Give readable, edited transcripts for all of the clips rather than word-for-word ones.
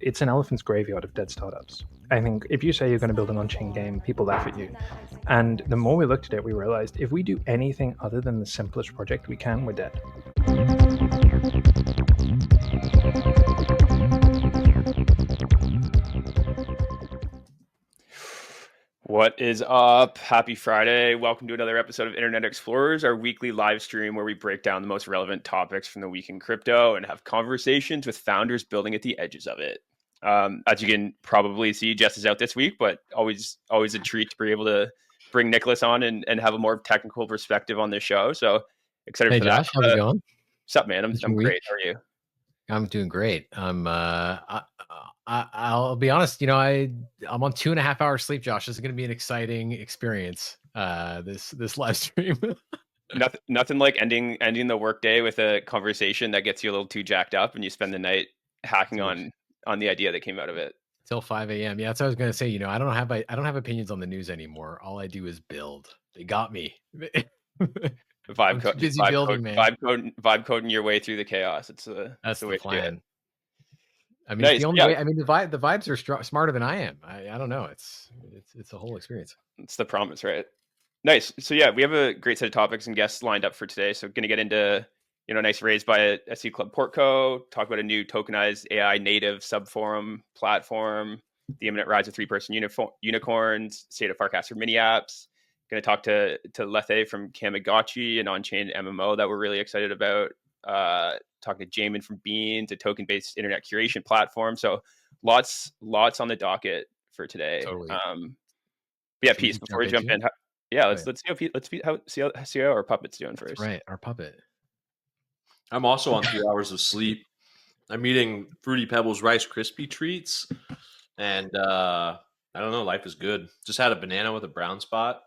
it's an elephant's graveyard of dead startups. I think if you say you're going to build an on-chain game, people laugh at you. And the more we looked at it, we realized if we do anything other than the simplest project we can, we're dead. What is up? Happy Friday. Welcome to another episode of Internet Explorers, our weekly live stream where we break down the most relevant topics from the week in crypto and have conversations with founders building at the edges of it. As you can probably see, Jess is out this week, but always a treat to be able to bring Nicholas on and have a more technical perspective on this show. So excited Hey for Josh, that. how's it going? What's up, man? I'm great. How are you? I'm doing great. I'll be honest, I'm on 2.5 hours sleep, Josh. This is going to be an exciting experience. This live stream. Nothing like ending the workday with a conversation that gets you a little too jacked up, and you spend the night hacking on the idea that came out of it till 5 a.m. Yeah, that's what I was going to say. I don't have opinions on the news anymore. All I do is build. They got me. vibe coding your way through the chaos. That's the way plan. to do it. I mean, it's the only way. I mean, the vibes are smarter than I am. I don't know. It's a whole experience. It's the promise, right? Nice. So yeah, we have a great set of topics and guests lined up for today. So going to get into nice raise by SC Club Portco, talk about a new tokenized AI native subforum platform, the imminent rise of 3-person unicorns, state of Farcaster Miniapps. Going to talk to Lethe from Kamigotchi, an on-chain MMO that we're really excited about. Talking to Jaimin from Beans, a token-based internet curation platform. So lots on the docket for today. Totally. Yeah, Pete, before we jump in, let's see how our puppet's doing first. That's right, our puppet. I'm also on 3 hours of sleep. I'm eating Fruity Pebbles Rice Krispie treats, and I don't know, life is good. Just had a banana with a brown spot.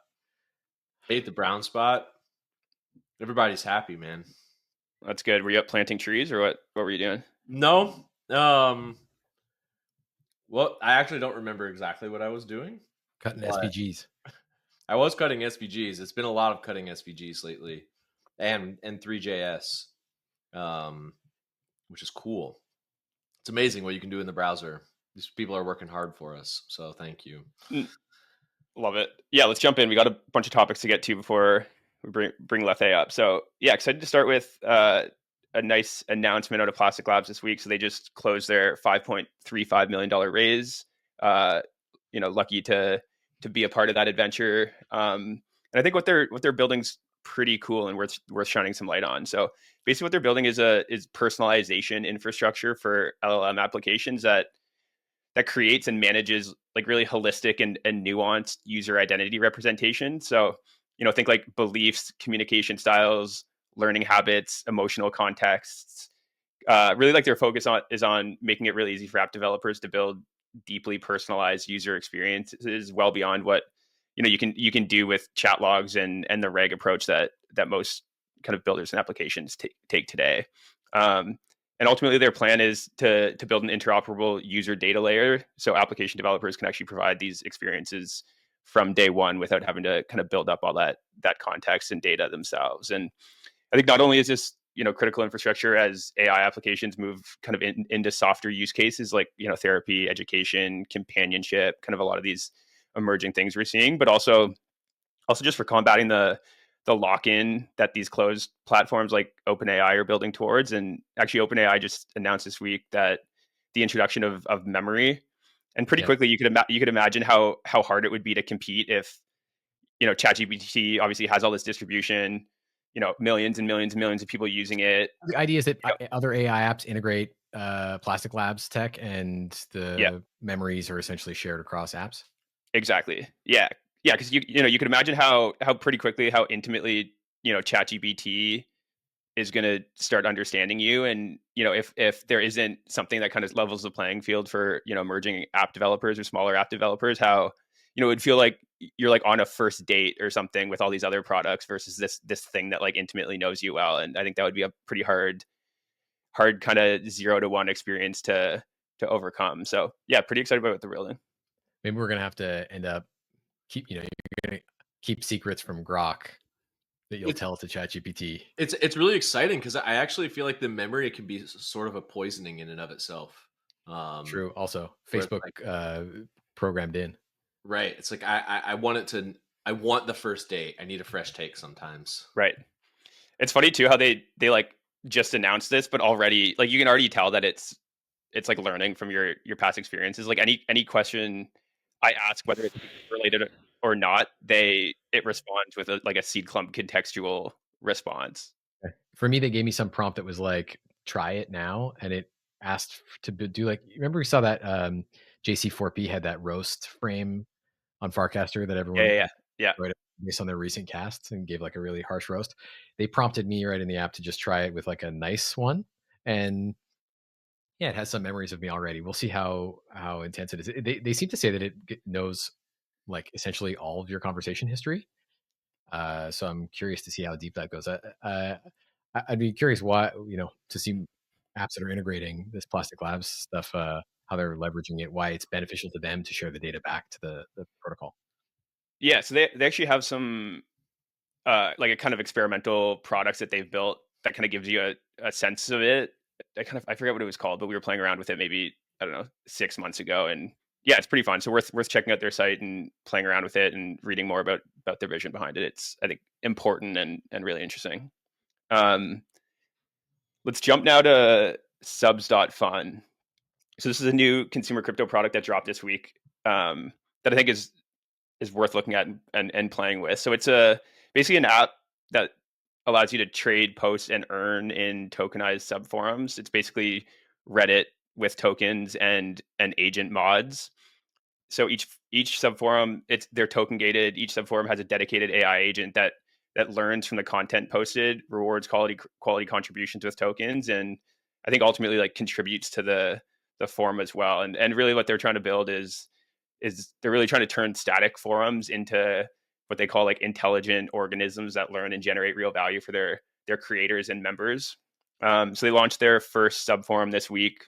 Ate the brown spot. Everybody's happy, man. That's good. Were you up planting trees, or what were you doing? No. Well, I actually don't remember exactly what I was doing. Cutting SVGs. I was cutting SVGs. It's been a lot of cutting SVGs lately, and 3JS, which is cool. It's amazing what you can do in the browser. These people are working hard for us, so thank you. Love it. Yeah, let's jump in. We got a bunch of topics to get to before we bring Lethe up. So yeah, excited to start with a nice announcement out of Plastic Labs this week. So they just closed their $5.35 million raise. Lucky to be a part of that adventure. And I think what they're building's pretty cool and worth shining some light on. So basically what they're building is personalization infrastructure for LLM applications that creates and manages like really holistic and nuanced user identity representation. So, think like beliefs, communication styles, learning habits, emotional contexts. Really like their focus is on making it really easy for app developers to build deeply personalized user experiences well beyond what you can do with chat logs and the reg approach that most kind of builders and applications take today. And ultimately, their plan is to build an interoperable user data layer, so application developers can actually provide these experiences from day one without having to kind of build up all that context and data themselves. And I think not only is this critical infrastructure as AI applications move kind of into softer use cases like therapy, education, companionship, kind of a lot of these emerging things we're seeing, but also just for combating the lock-in that these closed platforms like OpenAI are building towards. And actually OpenAI just announced this week that the introduction of memory, and pretty quickly you could imagine how hard it would be to compete if ChatGPT obviously has all this distribution, millions and millions and millions of people using it. The idea is that other AI apps integrate Plastic Labs tech, and the memories are essentially shared across apps. Exactly. Yeah. Yeah, because you could imagine how pretty quickly, how intimately ChatGPT is going to start understanding you, and if there isn't something that kind of levels the playing field for emerging app developers or smaller app developers, how it would feel like you're like on a first date or something with all these other products versus this thing that like intimately knows you well. And I think that would be a pretty hard kind of 0 to 1 experience to overcome. So yeah, pretty excited about what they're building. Maybe we're gonna have to end up you're gonna keep secrets from Grok that you'll tell to ChatGPT. It's really exciting because I actually feel like the memory can be sort of a poisoning in and of itself. True. Also, where it's Facebook programmed in. Right. It's like I want the first date. I need a fresh take sometimes. Right. It's funny too how they like just announced this, but already like you can already tell that it's like learning from your past experiences. Like any question I ask, whether it's related or not, it responds with like a seed clump contextual response. For me, they gave me some prompt that was like, try it now. And it asked to do like, remember we saw that JC4P had that roast frame on Farcaster that everyone Yeah. wrote based on their recent casts and gave like a really harsh roast. They prompted me right in the app to just try it with like a nice one. And yeah, it has some memories of me already. We'll see how intense it is. They seem to say that it knows like essentially all of your conversation history. So I'm curious to see how deep that goes. I'd be curious why, to see apps that are integrating this Plastic Labs stuff, how they're leveraging it, why it's beneficial to them to share the data back to the protocol. Yeah, so they actually have some like a kind of experimental products that they've built that kind of gives you a sense of it. I forget what it was called, but we were playing around with it maybe, I don't know, 6 months ago, and yeah, it's pretty fun. So worth checking out their site and playing around with it and reading more about their vision behind it. It's, I think, important and really interesting. Let's jump now to Subs.Fun. So this is a new consumer crypto product that dropped this week, that I think is worth looking at and playing with. So it's basically an app that allows you to trade, post, and earn in tokenized subforums. It's basically Reddit with tokens and agent mods. So each subforum, they're token gated. Each subforum has a dedicated AI agent that learns from the content posted, rewards quality contributions with tokens, and I think ultimately like contributes to the forum as well. And really what they're trying to build is they're really trying to turn static forums into what they call like intelligent organisms that learn and generate real value for their creators and members. So they launched their first subforum this week,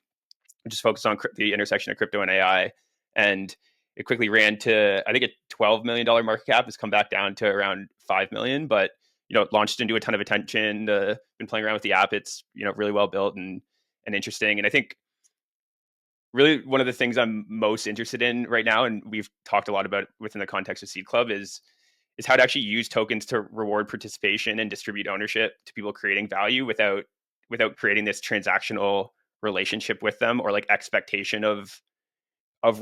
which is focused on the intersection of crypto and AI, and it quickly ran to, I think, a $12 million market cap. Has come back down to around 5 million, but it launched into a ton of attention. Been playing around with the app. It's really well built and interesting. And I think really one of the things I'm most interested in right now, and we've talked a lot about within the context of Seed Club, is how to actually use tokens to reward participation and distribute ownership to people creating value without creating this transactional relationship with them or like expectation of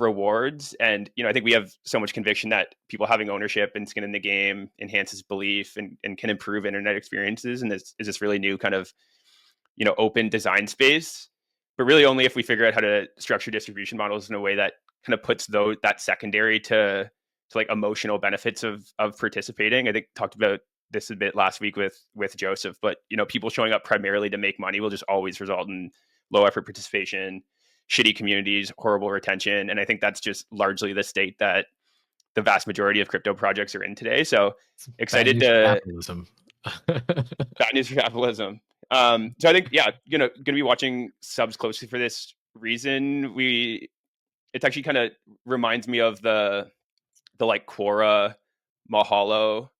rewards. And I think we have so much conviction that people having ownership and skin in the game enhances belief and can improve internet experiences, and this is this really new kind of open design space, but really only if we figure out how to structure distribution models in a way that kind of puts that secondary to like emotional benefits of participating. I think talked about this a bit last week with Joseph, but people showing up primarily to make money will just always result in low effort participation, shitty communities, horrible retention, and I think that's just largely the state that the vast majority of crypto projects are in today. So excited to capitalism. bad news for capitalism. So I think, yeah, gonna be watching Subs closely for this reason. It actually kind of reminds me of the like Quora Mahalo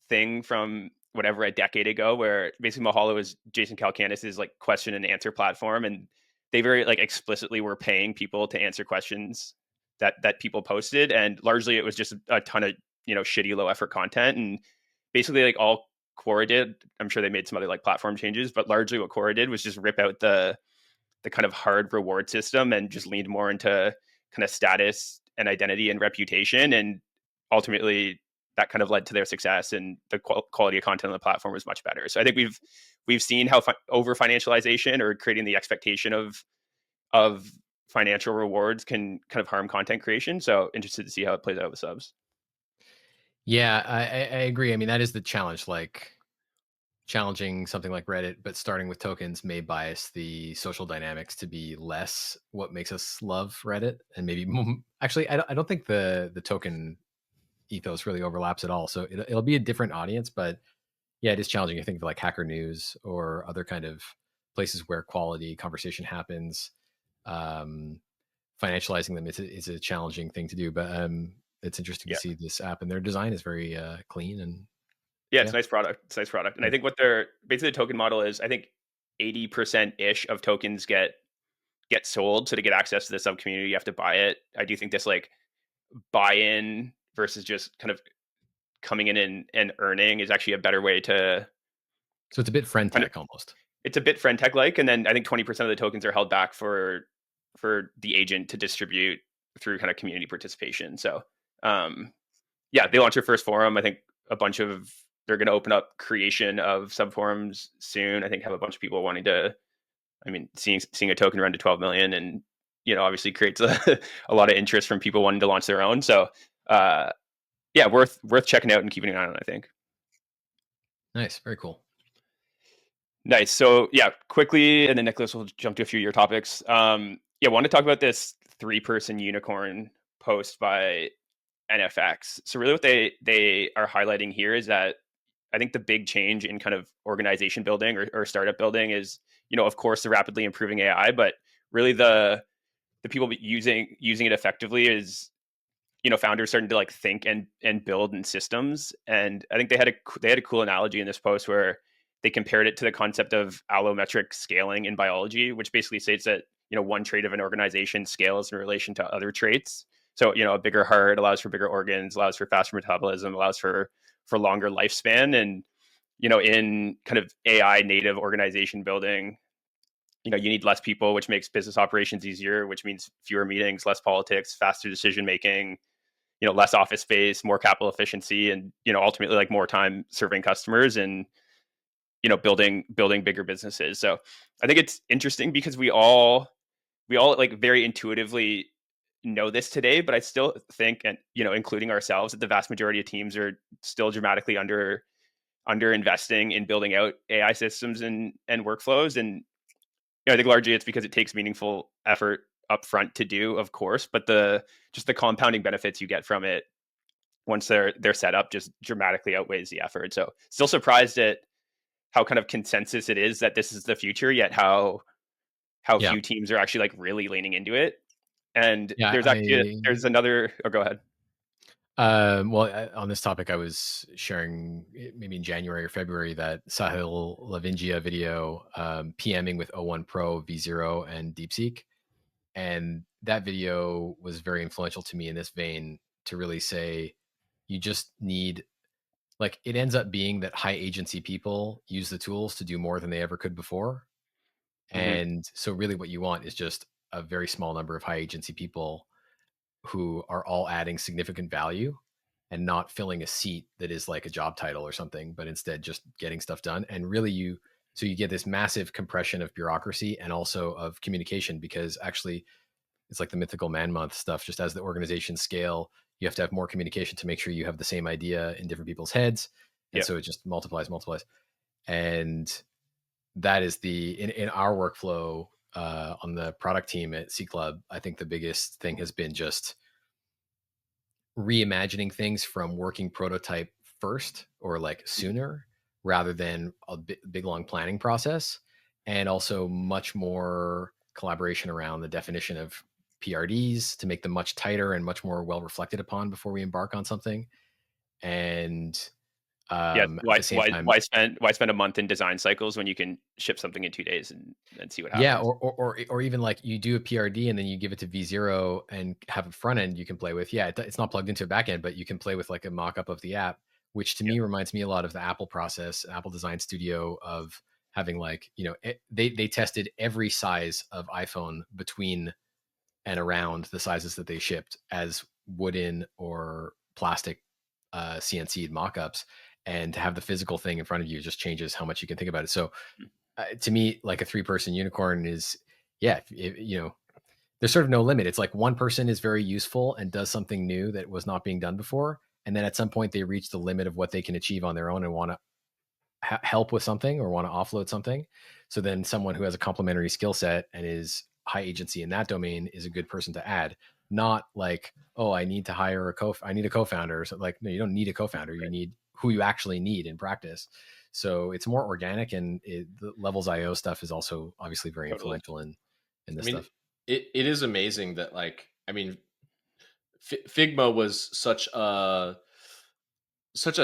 thing from whatever a decade ago, where basically Mahalo is Jason Calacanis's like question and answer platform, and they very like explicitly were paying people to answer questions that people posted, and largely it was just a ton of shitty low effort content, and basically like all Quora did, I'm sure they made some other like platform changes, but largely what Quora did was just rip out the kind of hard reward system and just leaned more into kind of status and identity and reputation, and ultimately that kind of led to their success, and the quality of content on the platform was much better. So I think we've seen how over financialization or creating the expectation of financial rewards can kind of harm content creation. So interested to see how it plays out with Subs. Yeah, I agree. I mean, that is the challenge. Like challenging something like Reddit, but starting with tokens may bias the social dynamics to be less what makes us love Reddit, and maybe actually, I don't think the token ethos really overlaps at all. So it'll be a different audience, but yeah, it is challenging. I think like Hacker News or other kind of places where quality conversation happens, financializing them is a challenging thing to do. But it's interesting to see this app, and their design is very clean and it's a nice product. It's a nice product, and I think what their basically the token model is, I think 80% ish of tokens get get sold. So to get access to the sub community, you have to buy it. I do think this like buy-in versus just kind of coming in and earning is actually a better way to. So it's a bit friend tech almost. It's a bit friend tech like, and then I think 20% of the tokens are held back for the agent to distribute through kind of community participation. So yeah, they launched their first forum. I think they're going to open up creation of subforums soon. I think have a bunch of people wanting to. I mean, seeing a token run to 12 million, and obviously creates a lot of interest from people wanting to launch their own. So yeah, worth checking out and keeping an eye on, I think. Nice, very cool. Nice. So yeah, quickly, and then Nicholas will jump to a few of your topics. Yeah, want to talk about this 3-person unicorn post by NFX. So really what they are highlighting here is that I think the big change in kind of organization building or startup building is, of course, the rapidly improving AI, but really the people using it effectively is, founders starting to like think and build in systems. And I think they had a cool analogy in this post where they compared it to the concept of allometric scaling in biology, which basically states that, one trait of an organization scales in relation to other traits. So, a bigger heart allows for bigger organs, allows for faster metabolism, allows for longer lifespan. And, in kind of AI native organization building, you need less people, which makes business operations easier, which means fewer meetings, less politics, faster decision making, less office space, more capital efficiency, and, ultimately like more time serving customers and, building bigger businesses. So I think it's interesting because we all like very intuitively know this today, but I still think, and including ourselves, that the vast majority of teams are still dramatically under investing in building out AI systems and workflows. And I think largely it's because it takes meaningful effort upfront to do, of course, but the compounding benefits you get from it once they're set up just dramatically outweighs the effort. So still surprised at how kind of consensus it is that this is the future, yet how few teams are actually like really leaning into it. And there's another. Oh, go ahead. Well, on this topic, I was sharing maybe in January or February that Sahil Lavingia video PMing with O1 Pro, V0, and DeepSeek. And that video was very influential to me in this vein to really say, you just need, like, it ends up being that high agency people use the tools to do more than they ever could before. Mm-hmm. And so really what you want is just a very small number of high agency people who are all adding significant value and not filling a seat that is like a job title or something, but instead just getting stuff done. And really you get this massive compression of bureaucracy and also of communication, because actually it's like the mythical man month stuff. Just as the organizations scale, you have to have more communication to make sure you have the same idea in different people's heads. And so it just multiplies. And that is in our workflow on the product team at C Club, I think the biggest thing has been just reimagining things from working prototype first or like sooner rather than a big long planning process, and also much more collaboration around the definition of PRDs to make them much tighter and much more well reflected upon before we embark on something. And why spend a month in design cycles when you can ship something in 2 days and see what happens? Yeah, or even like you do a PRD and then you give it to V0 and have a front end you can play with. Yeah, it's not plugged into a back end, but you can play with like a mock-up of the app, which to me reminds me a lot of the Apple process, Apple Design Studio, of having like, they tested every size of iPhone between and around the sizes that they shipped as wooden or plastic CNC'd mock-ups. And to have the physical thing in front of you just changes how much you can think about it. So to me, like a 3-person unicorn is, there's sort of no limit. It's like one person is very useful and does something new that was not being done before. And then at some point they reach the limit of what they can achieve on their own and want to help with something or want to offload something. So then someone who has a complementary skill set and is high agency in that domain is a good person to add. Not like, oh, I need to hire I need a co-founder. So like, no, you don't need a co-founder. Right. You need who you actually need in practice. So it's more organic, and the Levels IO stuff is also obviously very influential in this stuff. It is amazing that, like, I mean, Figma was such a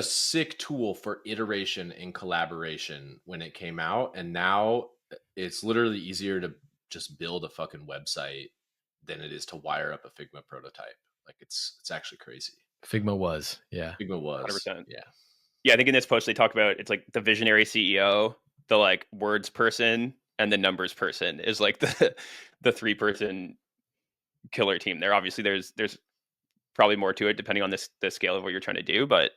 sick tool for iteration and collaboration when it came out, and now it's literally easier to just build a fucking website than it is to wire up a Figma prototype. Like it's actually crazy. Figma was, yeah. Figma was 100%. yeah. Yeah, I think in this post they talk about it's like the visionary CEO, the like words person, and the numbers person is like the 3-person killer team there. Obviously there's probably more to it depending on the scale of what you're trying to do, but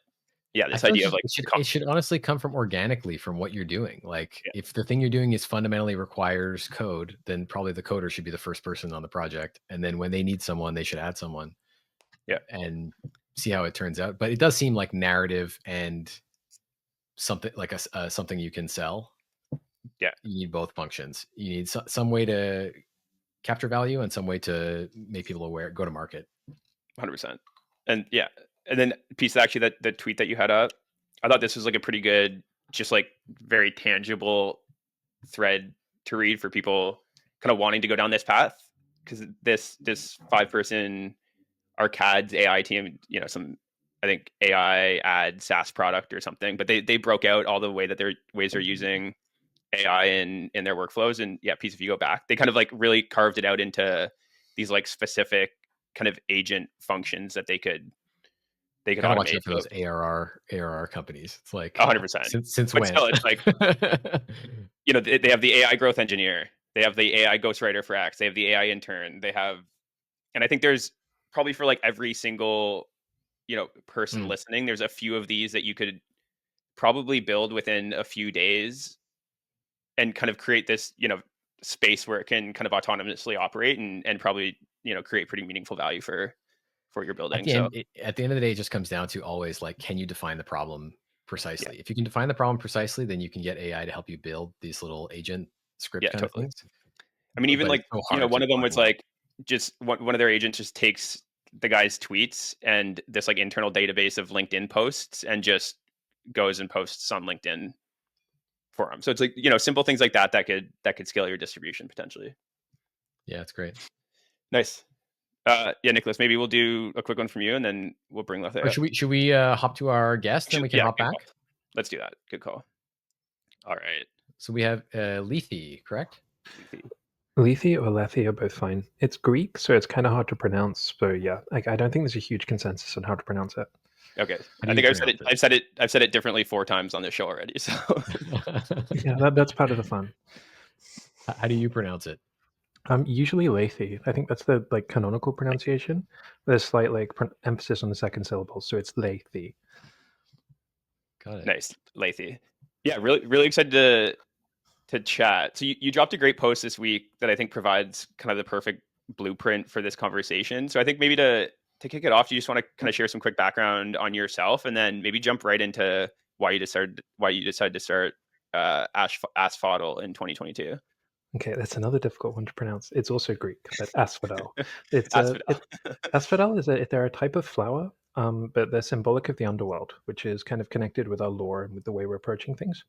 yeah, this idea of like it should honestly come from organically from what you're doing. Like if the thing you're doing is fundamentally requires code, then probably the coder should be the first person on the project, and then when they need someone, they should add someone. Yeah, and see how it turns out. But it does seem like narrative and something like something you can sell. Yeah, you need both functions. You need some way to capture value and some way to make people aware, go to market. 100%. And yeah, and then piece actually that the tweet that you had up, I thought this was like a pretty good, just like very tangible thread to read for people kind of wanting to go down this path, because this 5-person Arcade's AI team, you know, some I think AI ad SaaS product or something, but they broke out all the way that their ways they're using AI in their workflows. And yeah, piece, if you go back, they kind of like really carved it out into these like specific kind of agent functions that they could Gotta automate. Watch out for those ARR companies. It's like 100%. Since but when? Still, it's like you know, they have the AI growth engineer, they have the AI ghostwriter for X, they have the AI intern, they have, and I think there's probably for like every single, you know, person listening, there's a few of these that you could probably build within a few days and kind of create this, you know, space where it can kind of autonomously operate and probably, you know, create pretty meaningful value for your building. At the end of the day, it just comes down to always like, can you define the problem precisely? Yeah. If you can define the problem precisely, then you can get AI to help you build these little agent script kind of things. I mean, even like, you know, one of them was like just one of their agents just takes the guy's tweets and this like internal database of LinkedIn posts and just goes and posts on LinkedIn for them. So it's like, you know, simple things like that could scale your distribution potentially. Yeah, it's great. Nice. Yeah, Nicholas, maybe we'll do a quick one from you and then we'll bring Lethe up. Should we hop to our guest and we can hop back? Call. Let's do that. Good call. All right. So we have Lethe, correct? Lethe or Lethe are both fine. It's Greek, so it's kind of hard to pronounce. So yeah, like I don't think there's a huge consensus on how to pronounce it. Okay, I think I've said it differently 4 times on this show already. So yeah, that's part of the fun. How do you pronounce it? Usually Lethe. I think that's the like canonical pronunciation. There's slight like emphasis on the second syllable, so it's Lethe. Got it. Nice, Lethe. Yeah, really excited to chat. So you dropped a great post this week that I think provides kind of the perfect blueprint for this conversation. So I think maybe to kick it off, do you just want to kind of share some quick background on yourself, and then maybe jump right into why you decided to start Asphodel in 2022? Okay, that's another difficult one to pronounce. It's also Greek, but asphodel. It's Asphodel. Asphodel they're a type of flower, but they're symbolic of the underworld, which is kind of connected with our lore and with the way we're approaching things.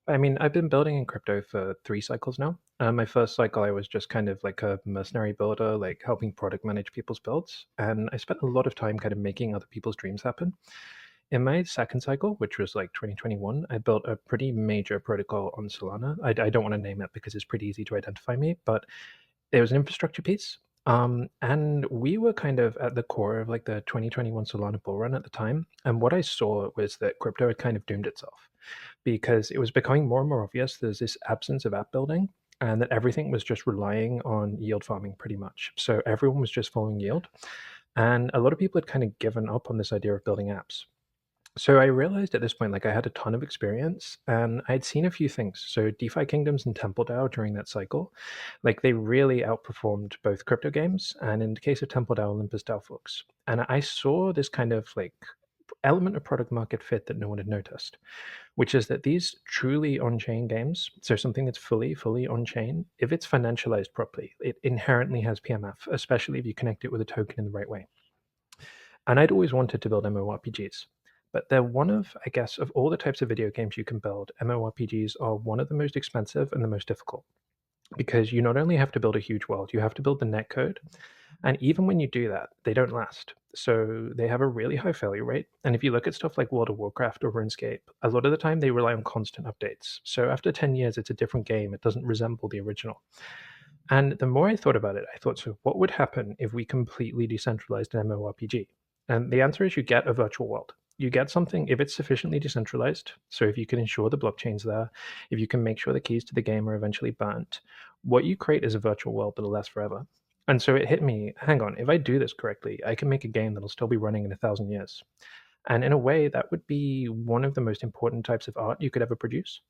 I mean, I've been building in crypto for 3 cycles now. My first cycle, I was just kind of like a mercenary builder, like helping product manage people's builds, and I spent a lot of time kind of making other people's dreams happen. In my second cycle, which was like 2021, I built a pretty major protocol on Solana. I don't want to name it because it's pretty easy to identify me, but it was an infrastructure piece. And we were kind of at the core of like the 2021 Solana bull run at the time. And what I saw was that crypto had kind of doomed itself because it was becoming more and more obvious there's this absence of app building and that everything was just relying on yield farming pretty much. So everyone was just following yield. And a lot of people had kind of given up on this idea of building apps. So I realized at this point, like I had a ton of experience and I'd seen a few things. So DeFi Kingdoms and TempleDAO during that cycle, like they really outperformed both crypto games and in the case of TempleDAO, Olympus DAO folks. And I saw this kind of like element of product market fit that no one had noticed, which is that these truly on-chain games, so something that's fully on-chain, if it's financialized properly, it inherently has PMF, especially if you connect it with a token in the right way. And I'd always wanted to build MMORPGs. But they're one of, I guess, of all the types of video games you can build, MMORPGs are one of the most expensive and the most difficult. Because you not only have to build a huge world, you have to build the netcode. And even when you do that, they don't last. So they have a really high failure rate. And if you look at stuff like World of Warcraft or RuneScape, a lot of the time they rely on constant updates. So after 10 years, it's a different game. It doesn't resemble the original. And the more I thought about it, I thought, so what would happen if we completely decentralized an MMORPG? And the answer is you get a virtual world. You get something if it's sufficiently decentralized. So if you can ensure the blockchain's there, if you can make sure the keys to the game are eventually burnt, what you create is a virtual world that'll last forever. And so it hit me, hang on, if I do this correctly, I can make a game that'll still be running in 1,000 years. And in a way, that would be one of the most important types of art you could ever produce.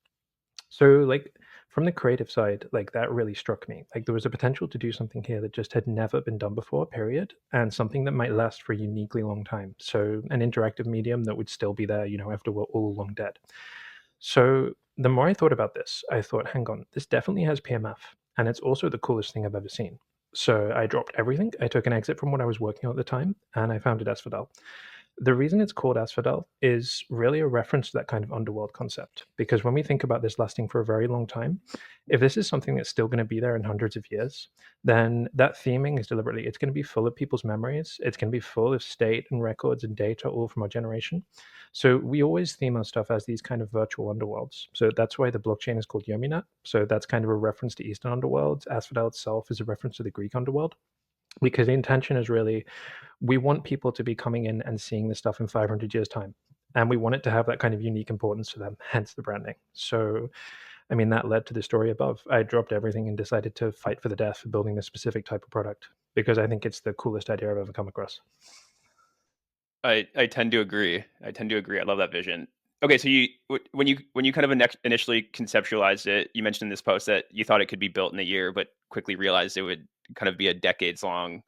So, like, from the creative side, like, that really struck me. Like, there was a potential to do something here that just had never been done before, period, and something that might last for a uniquely long time. So, an interactive medium that would still be there, after we're all long dead. So, the more I thought about this, I thought, hang on, this definitely has PMF, and it's also the coolest thing I've ever seen. So, I dropped everything. I took an exit from what I was working on at the time, and I founded Asphodel. The reason it's called Asphodel is really a reference to that kind of underworld concept. Because when we think about this lasting for a very long time, if this is something that's still going to be there in hundreds of years, then that theming is deliberately, it's going to be full of people's memories. It's going to be full of state and records and data, all from our generation. So we always theme our stuff as these kind of virtual underworlds. So that's why the blockchain is called Jaimin. So that's kind of a reference to Eastern underworlds. Asphodel itself is a reference to the Greek underworld. Because the intention is really, we want people to be coming in and seeing this stuff in 500 years' time. And we want it to have that kind of unique importance to them, hence the branding. So, I mean, that led to the story above. I dropped everything and decided to fight for the death for building this specific type of product because I think it's the coolest idea I've ever come across. I tend to agree. I love that vision. Okay, so when you kind of initially conceptualized it, you mentioned in this post that you thought it could be built in a year, but quickly realized it would kind of be a decades long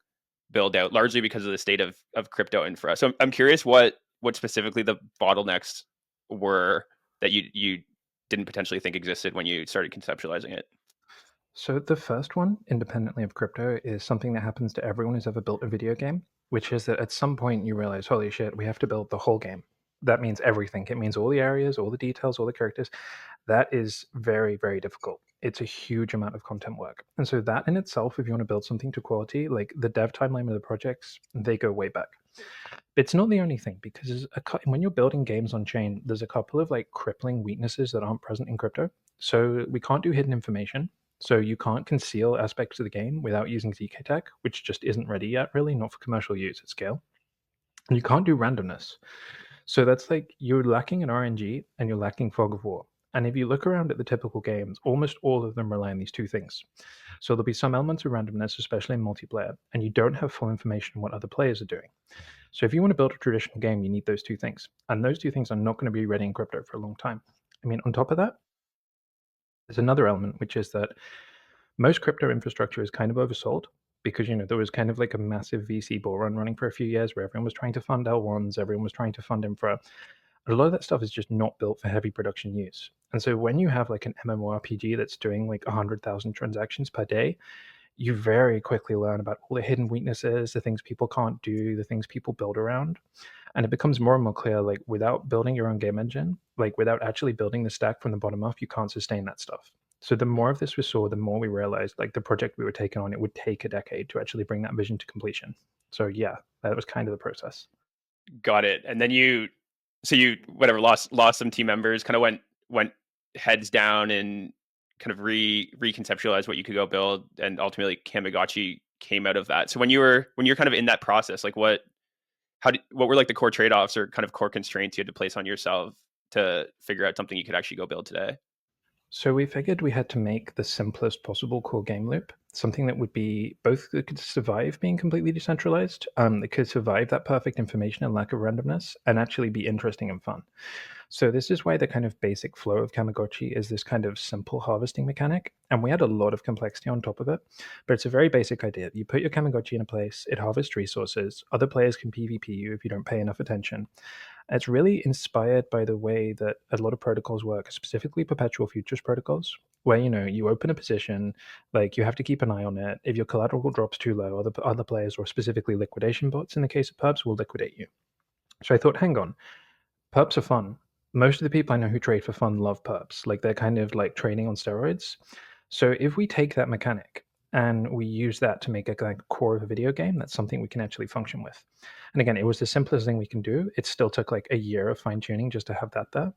build out, largely because of the state of crypto infra. So I'm curious what specifically the bottlenecks were that you didn't potentially think existed when you started conceptualizing it. So the first one, independently of crypto, is something that happens to everyone who's ever built a video game, which is that at some point you realize, holy shit, we have to build the whole game. That means everything. It means all the areas, all the details, all the characters. That is very, very difficult. It's a huge amount of content work. And so that in itself, if you want to build something to quality, like the dev timeline of the projects, they go way back. It's not the only thing because when you're building games on chain, there's a couple of like crippling weaknesses that aren't present in crypto. So we can't do hidden information. So you can't conceal aspects of the game without using ZK tech, which just isn't ready yet, really, not for commercial use at scale. And you can't do randomness. So that's like you're lacking in RNG and you're lacking fog of war. And if you look around at the typical games, almost all of them rely on these two things. So there'll be some elements of randomness, especially in multiplayer, and you don't have full information on what other players are doing. So if you want to build a traditional game, you need those two things. And those two things are not going to be ready in crypto for a long time. I mean, on top of that, there's another element, which is that most crypto infrastructure is kind of oversold because, there was kind of like a massive VC bull run running for a few years where everyone was trying to fund L1s, everyone was trying to fund infra. A lot of that stuff is just not built for heavy production use. And so when you have like an MMORPG that's doing like 100,000 transactions per day, you very quickly learn about all the hidden weaknesses, the things people can't do, the things people build around. And it becomes more and more clear, like without building your own game engine, like without actually building the stack from the bottom up, you can't sustain that stuff. So the more of this we saw, the more we realized like the project we were taking on, it would take a decade to actually bring that vision to completion. So yeah, that was kind of the process. Got it. And then you lost some team members, kind of went heads down and kind of reconceptualized what you could go build, and ultimately Kamigotchi came out of that. So when you're kind of in that process, like what were like the core trade-offs or kind of core constraints you had to place on yourself to figure out something you could actually go build today? So we figured we had to make the simplest possible core game loop, something that would be both that could survive being completely decentralized, that could survive that perfect information and lack of randomness, and actually be interesting and fun. So this is why the kind of basic flow of Kamigotchi is this kind of simple harvesting mechanic, and we had a lot of complexity on top of it, but it's a very basic idea. You put your Kamigotchi in a place, it harvests resources, other players can PvP you if you don't pay enough attention. It's really inspired by the way that a lot of protocols work, specifically perpetual futures protocols, where you open a position, like you have to keep an eye on it. If your collateral drops too low, other players, or specifically liquidation bots in the case of perps, will liquidate you. So I thought, hang on, perps are fun. Most of the people I know who trade for fun love perps. Like they're kind of like trading on steroids. So if we take that mechanic and we use that to make a kind of core of a video game, that's something we can actually function with. And again, it was the simplest thing we can do. It still took like a year of fine tuning just to have that there.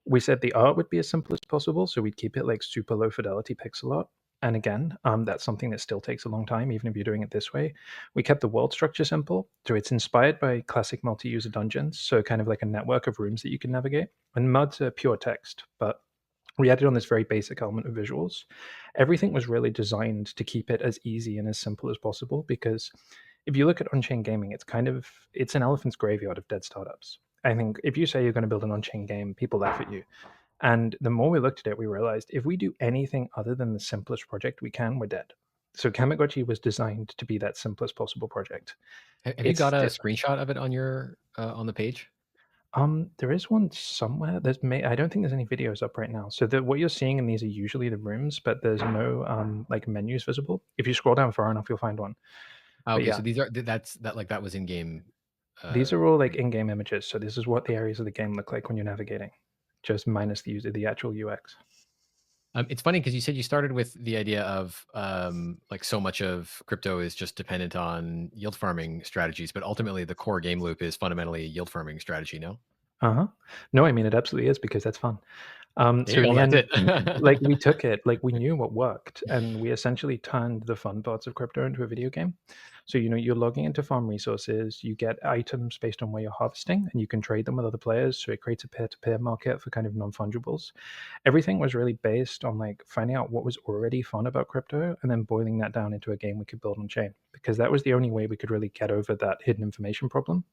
We said the art would be as simple as possible, so we'd keep it like super low fidelity pixel art. And again, that's something that still takes a long time, even if you're doing it this way. We kept the world structure simple. So it's inspired by classic multi-user dungeons. So kind of like a network of rooms that you can navigate. And MUDs are pure text, but we added on this very basic element of visuals. Everything was really designed to keep it as easy and as simple as possible, because if you look at on-chain gaming, it's an elephant's graveyard of dead startups. I think if you say you're going to build an on-chain game, people laugh at you. And the more we looked at it, we realized if we do anything other than the simplest project we can, we're dead. So Kamigotchi was designed to be that simplest possible project. Have you got a screenshot of it on your on the page? There is one somewhere. I don't think there's any videos up right now. So what you're seeing in these are usually the rooms, but there's no like menus visible. If you scroll down far enough, you'll find one. Okay, yeah. so these are that was in game. These are all like in-game images. So this is what the areas of the game look like when you're navigating, just minus the actual UX. It's funny because you said you started with the idea of like so much of crypto is just dependent on yield farming strategies, but ultimately the core game loop is fundamentally a yield farming strategy. No. No, I mean it absolutely is, because that's fun. So in the that's end, it. like we took it, like we knew what worked, and we essentially turned the fun parts of crypto into a video game. So you're logging into farm resources, you get items based on where you're harvesting, and you can trade them with other players. So it creates a peer-to-peer market for kind of non-fungibles. Everything was really based on like finding out what was already fun about crypto, and then boiling that down into a game we could build on chain, because that was the only way we could really get over that hidden information problem.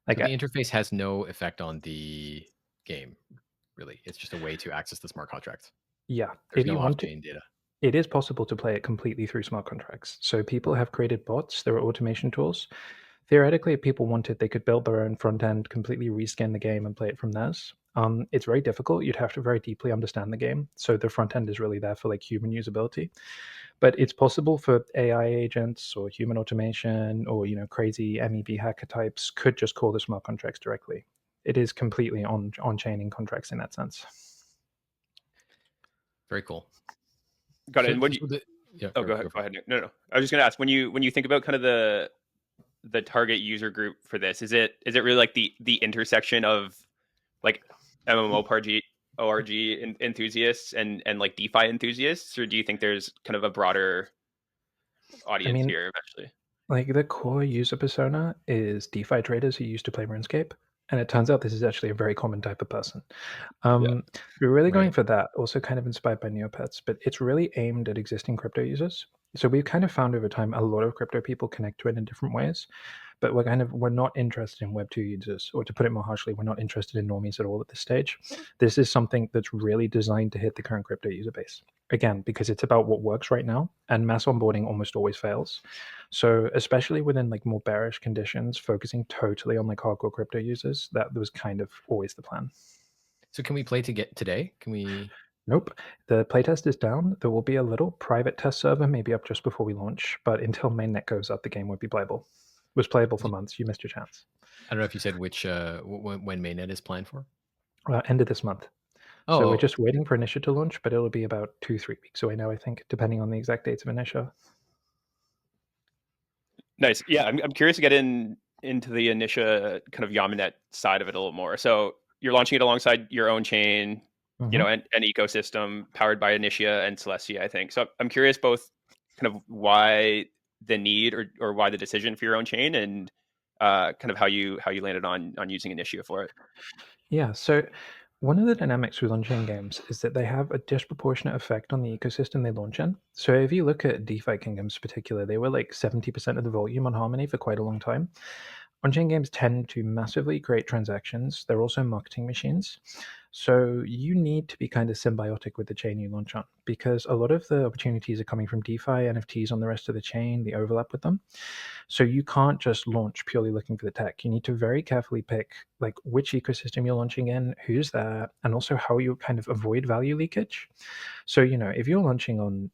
Like so the interface has no effect on the game, really. It's just a way to access the smart contracts. Yeah, There's if you no want to, off-chain data. it is possible to play it completely through smart contracts. So people have created bots. There are automation tools. Theoretically, if people wanted, they could build their own front end, completely reskin the game, and play it from theirs. It's very difficult. You'd have to very deeply understand the game. So the front end is really there for like human usability. But it's possible for AI agents or human automation or crazy MEV hacker types could just call the smart contracts directly. It is completely on-chaining contracts in that sense. Very cool. Got it. And what go ahead. No. I was just going to ask, when you think about kind of the target user group for this, is it really like the intersection of like MMORPG enthusiasts and like DeFi enthusiasts, or do you think there's kind of a broader audience here eventually? Like the core user persona is DeFi traders who used to play RuneScape, and it turns out this is actually a very common type of person. We're really going for that, also kind of inspired by Neopets, but it's really aimed at existing crypto users. So we've kind of found over time a lot of crypto people connect to it in different ways, but we're not interested in Web2 users, or to put it more harshly, we're not interested in normies at all at this stage. This is something that's really designed to hit the current crypto user base. Again, because it's about what works right now, and mass onboarding almost always fails. So especially within like more bearish conditions, focusing totally on like hardcore crypto users, that was kind of always the plan. So can we play today? Can we? Nope. The playtest is down. There will be a little private test server maybe up just before we launch, but until mainnet goes up, the game won't be playable. It was playable for months. You missed your chance. I don't know if you said which when mainnet is planned for. End of this month. So we're just waiting for Initia to launch, but it'll be about 2-3 weeks away now, I think, depending on the exact dates of Initia. Nice. Yeah, I'm curious to get into the Initia kind of Yaminet side of it a little more. So you're launching it alongside your own chain, an ecosystem powered by Initia and Celestia, I think. So I'm curious both kind of why the need or why the decision for your own chain, and kind of how you landed on using Initia for it. Yeah, so one of the dynamics with on-chain games is that they have a disproportionate effect on the ecosystem they launch in. So if you look at DeFi kingdoms in particular, they were like 70% of the volume on Harmony for quite a long time. On-chain games tend to massively create transactions. They're also marketing machines. So you need to be kind of symbiotic with the chain you launch on, because a lot of the opportunities are coming from DeFi, NFTs on the rest of the chain, the overlap with them. So you can't just launch purely looking for the tech. You need to very carefully pick like which ecosystem you're launching in, who's there, and also how you kind of avoid value leakage. So, if you're launching on,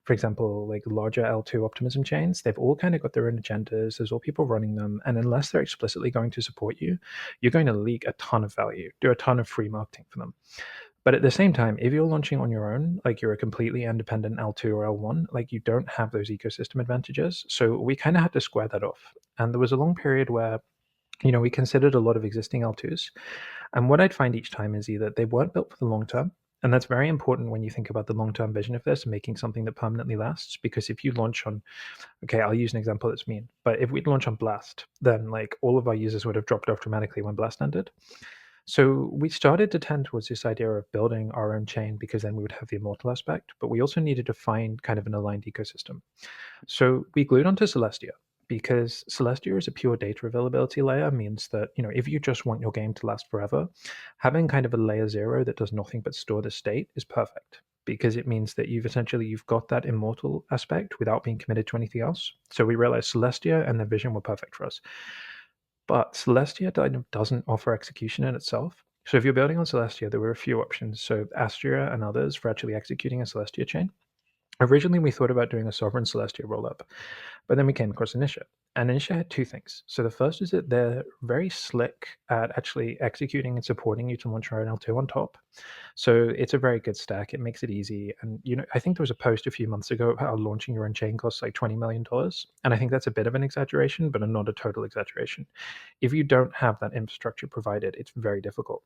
for example, like larger L2 optimism chains, they've all kind of got their own agendas. There's all people running them. And unless they're explicitly going to support you, you're going to leak a ton of value, do a ton of free marketing for them. But at the same time, if you're launching on your own, like you're a completely independent L2 or L1, like you don't have those ecosystem advantages. So we kind of had to square that off. And there was a long period where, we considered a lot of existing L2s. And what I'd find each time is either they weren't built for the long term, And that's very important when you think about the long-term vision of this and making something that permanently lasts. Because if you launch on, okay, I'll use an example that's mean, but if we launch on Blast, then like all of our users would have dropped off dramatically when Blast ended. So we started to tend towards this idea of building our own chain because then we would have the immortal aspect, but we also needed to find kind of an aligned ecosystem. So we glued onto Celestia because Celestia is a pure data availability layer, means that, if you just want your game to last forever, having kind of a layer zero that does nothing but store the state is perfect, because it means that you've got that immortal aspect without being committed to anything else. So we realized Celestia and their vision were perfect for us. But Celestia doesn't offer execution in itself. So if you're building on Celestia, there were a few options. So Astria and others for actually executing a Celestia chain. Originally, we thought about doing a sovereign Celestia rollup, but then we came across Initia. And Initia had two things. So the first is that they're very slick at actually executing and supporting you to launch your own L2 on top. So it's a very good stack. It makes it easy. And I think there was a post a few months ago about how launching your own chain costs like $20 million. And I think that's a bit of an exaggeration, but not a total exaggeration. If you don't have that infrastructure provided, it's very difficult.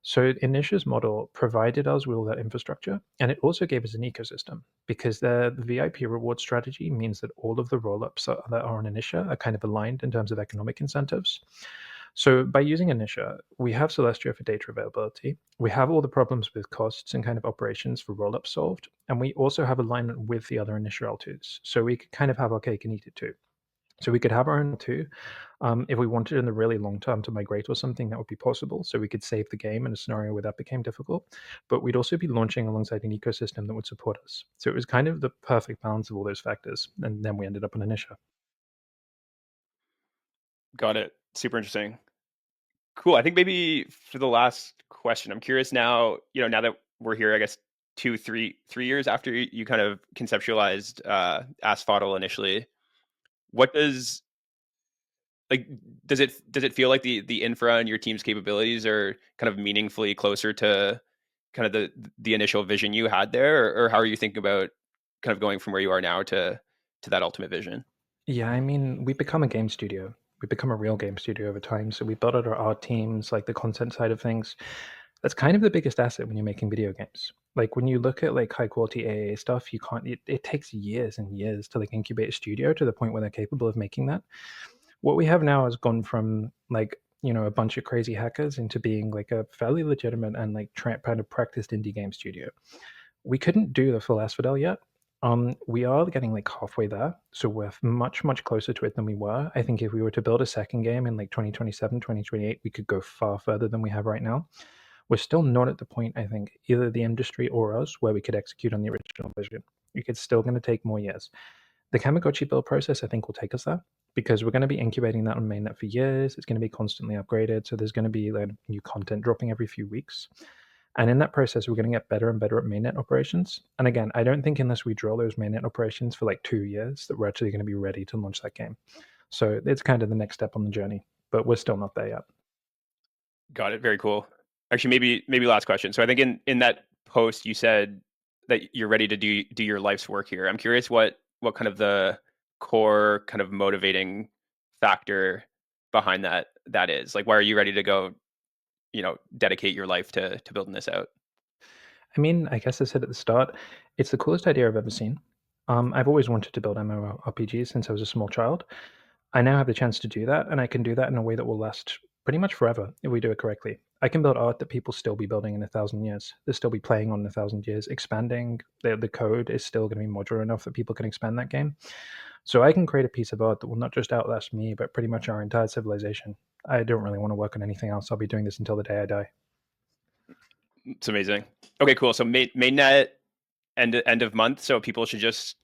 So Initia's model provided us with all that infrastructure, and it also gave us an ecosystem, because the VIP reward strategy means that all of the rollups that are on Initia are kind of aligned in terms of economic incentives. So by using Initia, we have Celestia for data availability. We have all the problems with costs and kind of operations for rollups solved. And we also have alignment with the other Initia L2s. So we could kind of have our cake and eat it too. So we could have our own L2. If we wanted in the really long term to migrate or something, that would be possible. So we could save the game in a scenario where that became difficult. But we'd also be launching alongside an ecosystem that would support us. So it was kind of the perfect balance of all those factors. And then we ended up on Initia. Got it. Super interesting. Cool. I think maybe for the last question, I'm curious now, now that we're here, I guess 3 years after you kind of conceptualized Asphodel initially, what does does it feel like the infra and your team's capabilities are kind of meaningfully closer to kind of the initial vision you had there, or how are you thinking about kind of going from where you are now to that ultimate vision? Yeah, I mean, we become a game studio. We become a real game studio over time. So we build out our art teams, like the content side of things. That's kind of the biggest asset when you're making video games. Like when you look at like high quality AA stuff, you can't. It takes years and years to like incubate a studio to the point where they're capable of making that. What we have now has gone from like a bunch of crazy hackers into being like a fairly legitimate and like kind of practiced indie game studio. We couldn't do the full Asphodel yet. We are getting like halfway there, so we're much, much closer to it than we were. I think if we were to build a second game in like 2027, 2028, we could go far further than we have right now. We're still not at the point, I think, either the industry or us, where we could execute on the original vision. It's still going to take more years. The Kamigotchi build process, I think, will take us there, because we're going to be incubating that on mainnet for years. It's going to be constantly upgraded, so there's going to be like new content dropping every few weeks. And in that process, we're going to get better and better at mainnet operations. And again, I don't think unless we drill those mainnet operations for like 2 years that we're actually going to be ready to launch that game. So it's kind of the next step on the journey, but we're still not there yet. Got it. Very cool. Actually, maybe last question. So I think in that post you said that you're ready to do your life's work here. I'm curious what kind of the core kind of motivating factor behind that is. Like, why are you ready to go, dedicate your life to building this out? I mean, I guess I said at the start, it's the coolest idea I've ever seen. I've always wanted to build MMORPGs since I was a small child. I now have the chance to do that, and I can do that in a way that will last pretty much forever if we do it correctly. I can build art that people still be building in 1,000 years. They'll still be playing on in 1,000 years, expanding. The code is still going to be modular enough that people can expand that game. So I can create a piece of art that will not just outlast me, but pretty much our entire civilization. I don't really want to work on anything else. I'll be doing this until the day I die. It's amazing. Okay, cool. So mainnet end of month, so people should just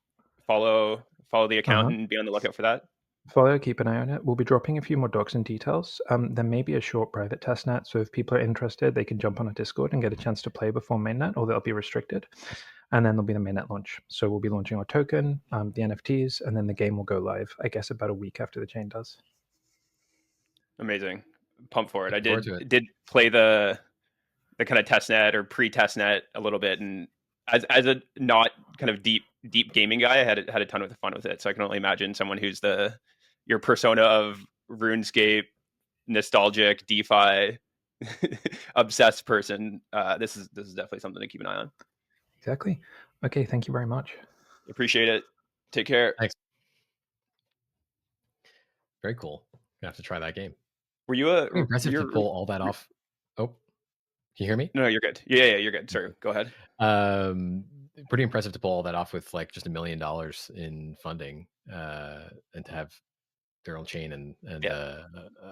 follow the account and be on the lookout for that. Follow, keep an eye on it. We'll be dropping a few more docs and details. There may be a short private testnet, so if people are interested, they can jump on a Discord and get a chance to play before mainnet, or they'll be restricted. And then there'll be the mainnet launch. So we'll be launching our token, the NFTs, and then the game will go live, I guess, about a week after the chain does. Amazing. Pumped for it. I Looking forward to it. did play the kind of testnet or pre-testnet a little bit, and as a not kind of deep gaming guy, I had a ton of fun with it. So I can only imagine someone who's your persona of RuneScape, nostalgic DeFi, obsessed person, this is definitely something to keep an eye on. Exactly. Okay, thank you very much. Appreciate it. Take care. Thanks. Very cool. Gonna have to try that game. Were you a? Pretty impressive to pull all that off. Oh, can you hear me? No, you're good. Yeah, you're good. Sorry, go ahead. Pretty impressive to pull all that off with like just $1 million in funding, and to have their own chain and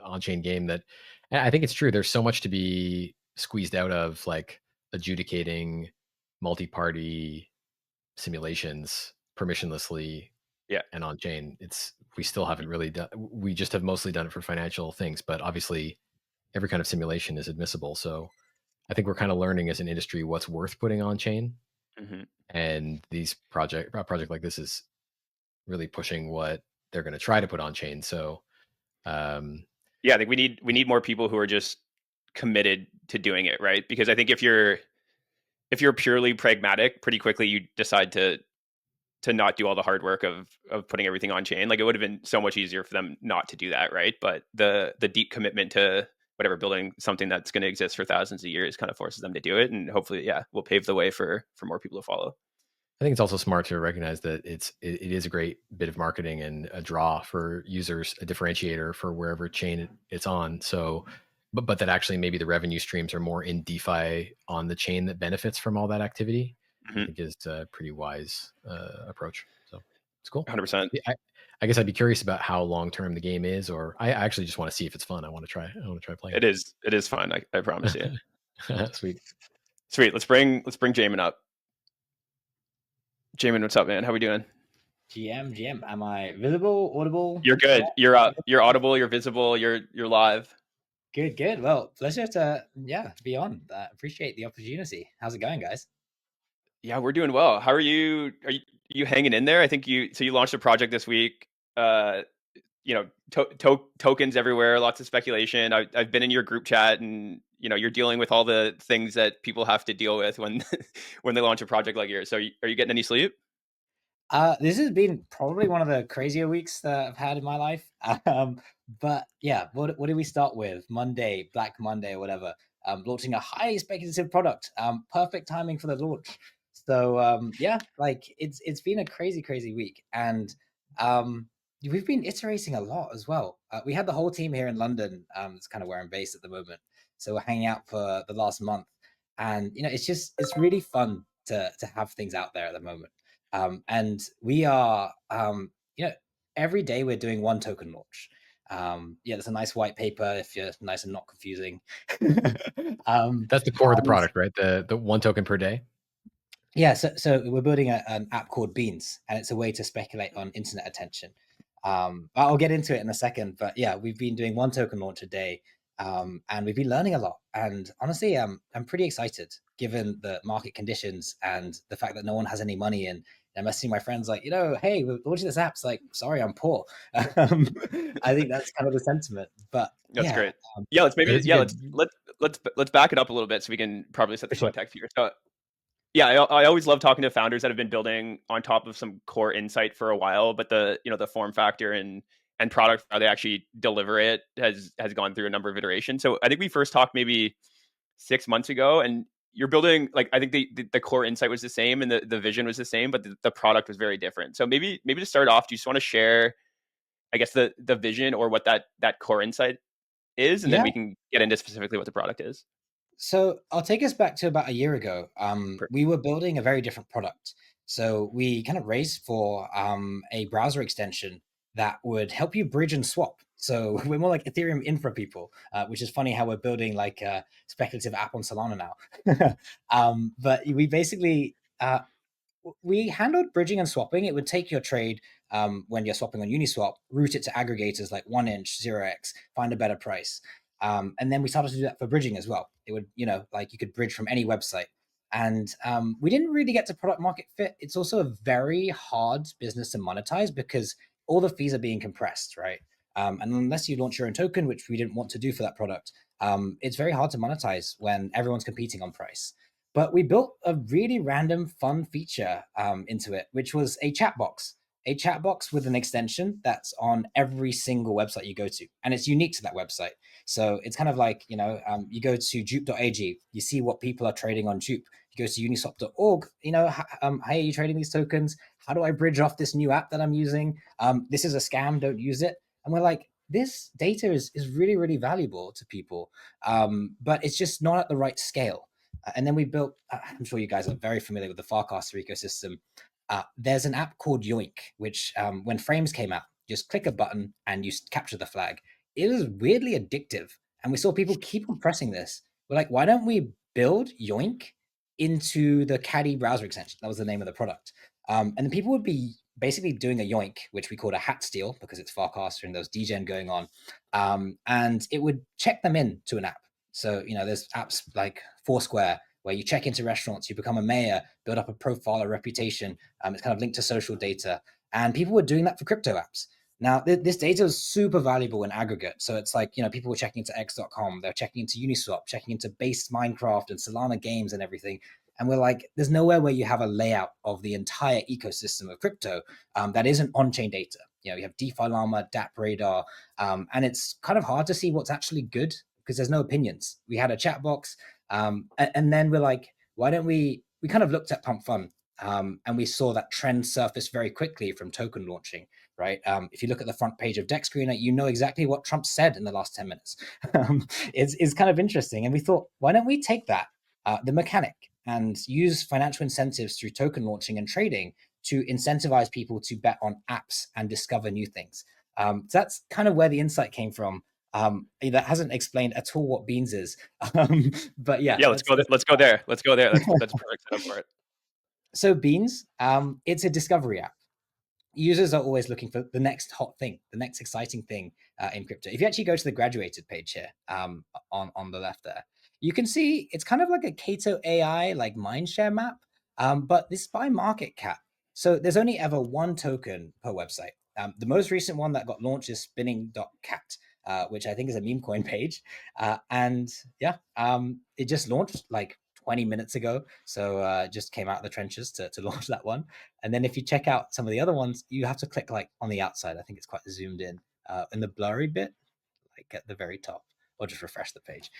on-chain game. That I think it's true. There's so much to be squeezed out of, like adjudicating multi-party simulations permissionlessly, and on-chain. We still haven't really done. We just have mostly done it for financial things, but obviously every kind of simulation is admissible. So I think we're kind of learning as an industry what's worth putting on-chain. Mm-hmm. And a project like this is really pushing what they're going to try to put on chain. So I think we need more people who are just committed to doing it, right? Because I think if you're purely pragmatic, pretty quickly you decide to not do all the hard work of putting everything on chain. Like, it would have been so much easier for them not to do that, right? But the deep commitment to whatever, building something that's going to exist for thousands of years kind of forces them to do it, and hopefully will pave the way for more people to follow. I think it's also smart to recognize that it is a great bit of marketing and a draw for users, a differentiator for wherever chain it's on. So, but that actually maybe the revenue streams are more in DeFi on the chain that benefits from all that activity. I think is a pretty wise approach. So it's cool. 100%. I guess I'd be curious about how long term the game is, or I actually just want to see if it's fun. I want to try playing. It is fun. I promise you. Sweet. Let's bring Jaimin up. Jaimin, what's up, man? How we doing? GM. Am I visible, audible? You're good. You're up. You're audible. You're visible. You're live. Good. Well, pleasure to be on. Appreciate the opportunity. How's it going, guys? Yeah, we're doing well. How are you? Are you hanging in there? I think you launched a project this week. Tokens everywhere, lots of speculation. I've been in your group chat, and you're dealing with all the things that people have to deal with when when they launch a project like yours. So are you getting any sleep? This has been probably one of the crazier weeks that I've had in my life. But yeah, what do we start with? Monday, Black Monday or whatever. Launching a highly speculative product. Perfect timing for the launch. So it's been a crazy week, and we've been iterating a lot as well. We had the whole team here in London. It's kind of where I'm based at the moment. So we're hanging out for the last month, and it's really fun to have things out there at the moment. And we are every day we're doing one token launch. There's a nice white paper if you're nice and not confusing. That's the core of the product, right? The one token per day. Yeah, so we're building an app called Beans, and it's a way to speculate on internet attention. I'll get into it in a second, but yeah, we've been doing one token launch a day, and we've been learning a lot. And honestly, I'm pretty excited given the market conditions and the fact that no one has any money. And I'm messaging my friends like, hey, we're launching this app. It's like, sorry, I'm poor. I think that's kind of the sentiment. But that's great. Let's back it up a little bit so we can probably set the context here. So yeah, I always love talking to founders that have been building on top of some core insight for a while, but the form factor and product, how they actually deliver it has gone through a number of iterations. So I think we first talked maybe 6 months ago, and you're building, like, I think the core insight was the same and the vision was the same, but the product was very different. So maybe to start off, do you just want to share, I guess, the vision or what that core insight is, and then we can get into specifically what the product is. So I'll take us back to about a year ago. We were building a very different product. So we kind of raised for a browser extension that would help you bridge and swap. So we're more like Ethereum infra people, which is funny how we're building like a speculative app on Solana now. But we basically, we handled bridging and swapping. It would take your trade when you're swapping on Uniswap, route it to aggregators like 1inch, 0x, find a better price. And then we started to do that for bridging as well. It would, like you could bridge from any website. And we didn't really get to product market fit. It's also a very hard business to monetize because all the fees are being compressed, right? And unless you launch your own token, which we didn't want to do for that product, it's very hard to monetize when everyone's competing on price. But we built a really random, fun feature into it, which was a chat box. a chat box with an extension that's on every single website you go to, and it's unique to that website. So it's kind of like, you go to dupe.ag, you see what people are trading on Dupe. You go to uniswap.org, how are you trading these tokens? How do I bridge off this new app that I'm using? This is a scam, don't use it. And we're like, this data is really, really valuable to people, but it's just not at the right scale. And then we built, I'm sure you guys are very familiar with the Farcaster ecosystem. There's an app called Yoink, which when frames came out, just click a button and you capture the flag. It was weirdly addictive. And we saw people keep on pressing this. We're like, why don't we build Yoink into the Caddy browser extension? That was the name of the product. And then people would be basically doing a Yoink, which we called a hat steal because it's Farcaster and there's degen going on. And it would check them in to an app. So, there's apps like Foursquare where you check into restaurants, you become a mayor, build up a profile, a reputation. It's kind of linked to social data. And people were doing that for crypto apps. Now, this data is super valuable in aggregate. So it's like, people were checking into x.com, they're checking into Uniswap, checking into base Minecraft and Solana games and everything. And we're like, there's nowhere where you have a layout of the entire ecosystem of crypto that isn't on-chain data. You have DeFi Llama, DApp Radar, and it's kind of hard to see what's actually good because there's no opinions. We had a chat box, and then we're like, why don't we kind of looked at Pump Fun, and we saw that trend surface very quickly from token launching, right? If you look at the front page of Deck Screener, you know exactly what Trump said in the last 10 minutes. It's kind of interesting. And we thought, why don't we take that, the mechanic, and use financial incentives through token launching and trading to incentivize people to bet on apps and discover new things. So that's kind of where the insight came from. That hasn't explained at all what Beans is, but yeah. Let's go there. Let's go there. That's a perfect setup for it. So Beans, it's a discovery app. Users are always looking for the next hot thing, the next exciting thing in crypto. If you actually go to the graduated page here, on the left there, you can see it's kind of like a Cato AI like mindshare map, but this is by market cap. So there's only ever one token per website. The most recent one that got launched is spinning.cat, which I think is a meme coin page. And yeah, it just launched like 20 minutes ago. So just came out of the trenches to launch that one. And then if you check out some of the other ones, you have to click like on the outside. I think it's quite zoomed in the blurry bit, like at the very top, or just refresh the page.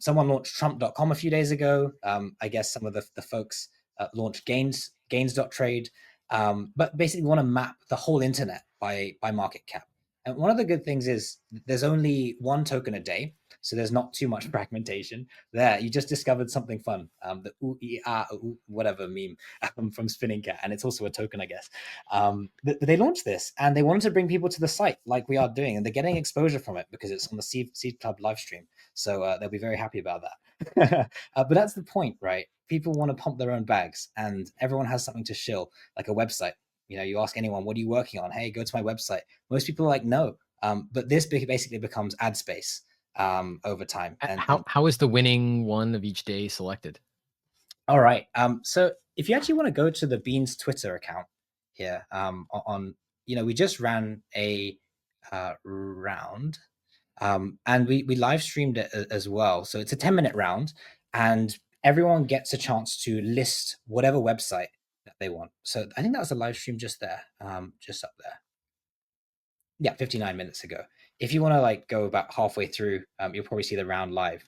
Someone launched Trump.com a few days ago. I guess some of the folks launched Gains.trade. But basically we want to map the whole internet by market cap. And one of the good things is there's only one token a day, so there's not too much fragmentation. There, you just discovered something fun, the whatever meme from Spinning Cat, and it's also a token, I guess. They launched this, and they wanted to bring people to the site like we are doing, and they're getting exposure from it because it's on the Seed Club live stream. So they'll be very happy about that. But that's the point, right? People want to pump their own bags, and everyone has something to shill, like a website. You ask anyone, what are you working on? Hey, go to my website. Most people are like, no. But this basically becomes ad space over time. And how is the winning one of each day selected? All right. So if you actually want to go to the Beans Twitter account here, we just ran a round, and we live streamed it as well. So it's a 10-minute round, and everyone gets a chance to list whatever website that they want. So I think that was a live stream just there, just up there. Yeah, 59 minutes ago. If you want to go about halfway through, you'll probably see the round live.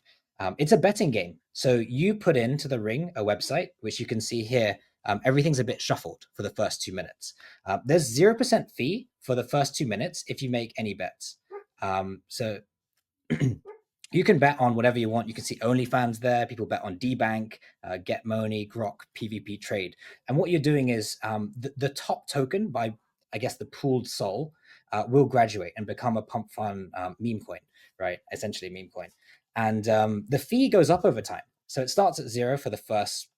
It's a betting game. So you put into the ring a website, which you can see here. Everything's a bit shuffled for the first 2 minutes. There's 0% fee for the first 2 minutes if you make any bets. So you can bet on whatever you want. You can see OnlyFans there. People bet on DBank, Get Money, Grok, PvP Trade. And what you're doing is the top token by, I guess, the pooled soul will graduate and become a Pump Fun meme coin, right? Essentially a meme coin. And the fee goes up over time. So it starts at 0 for the first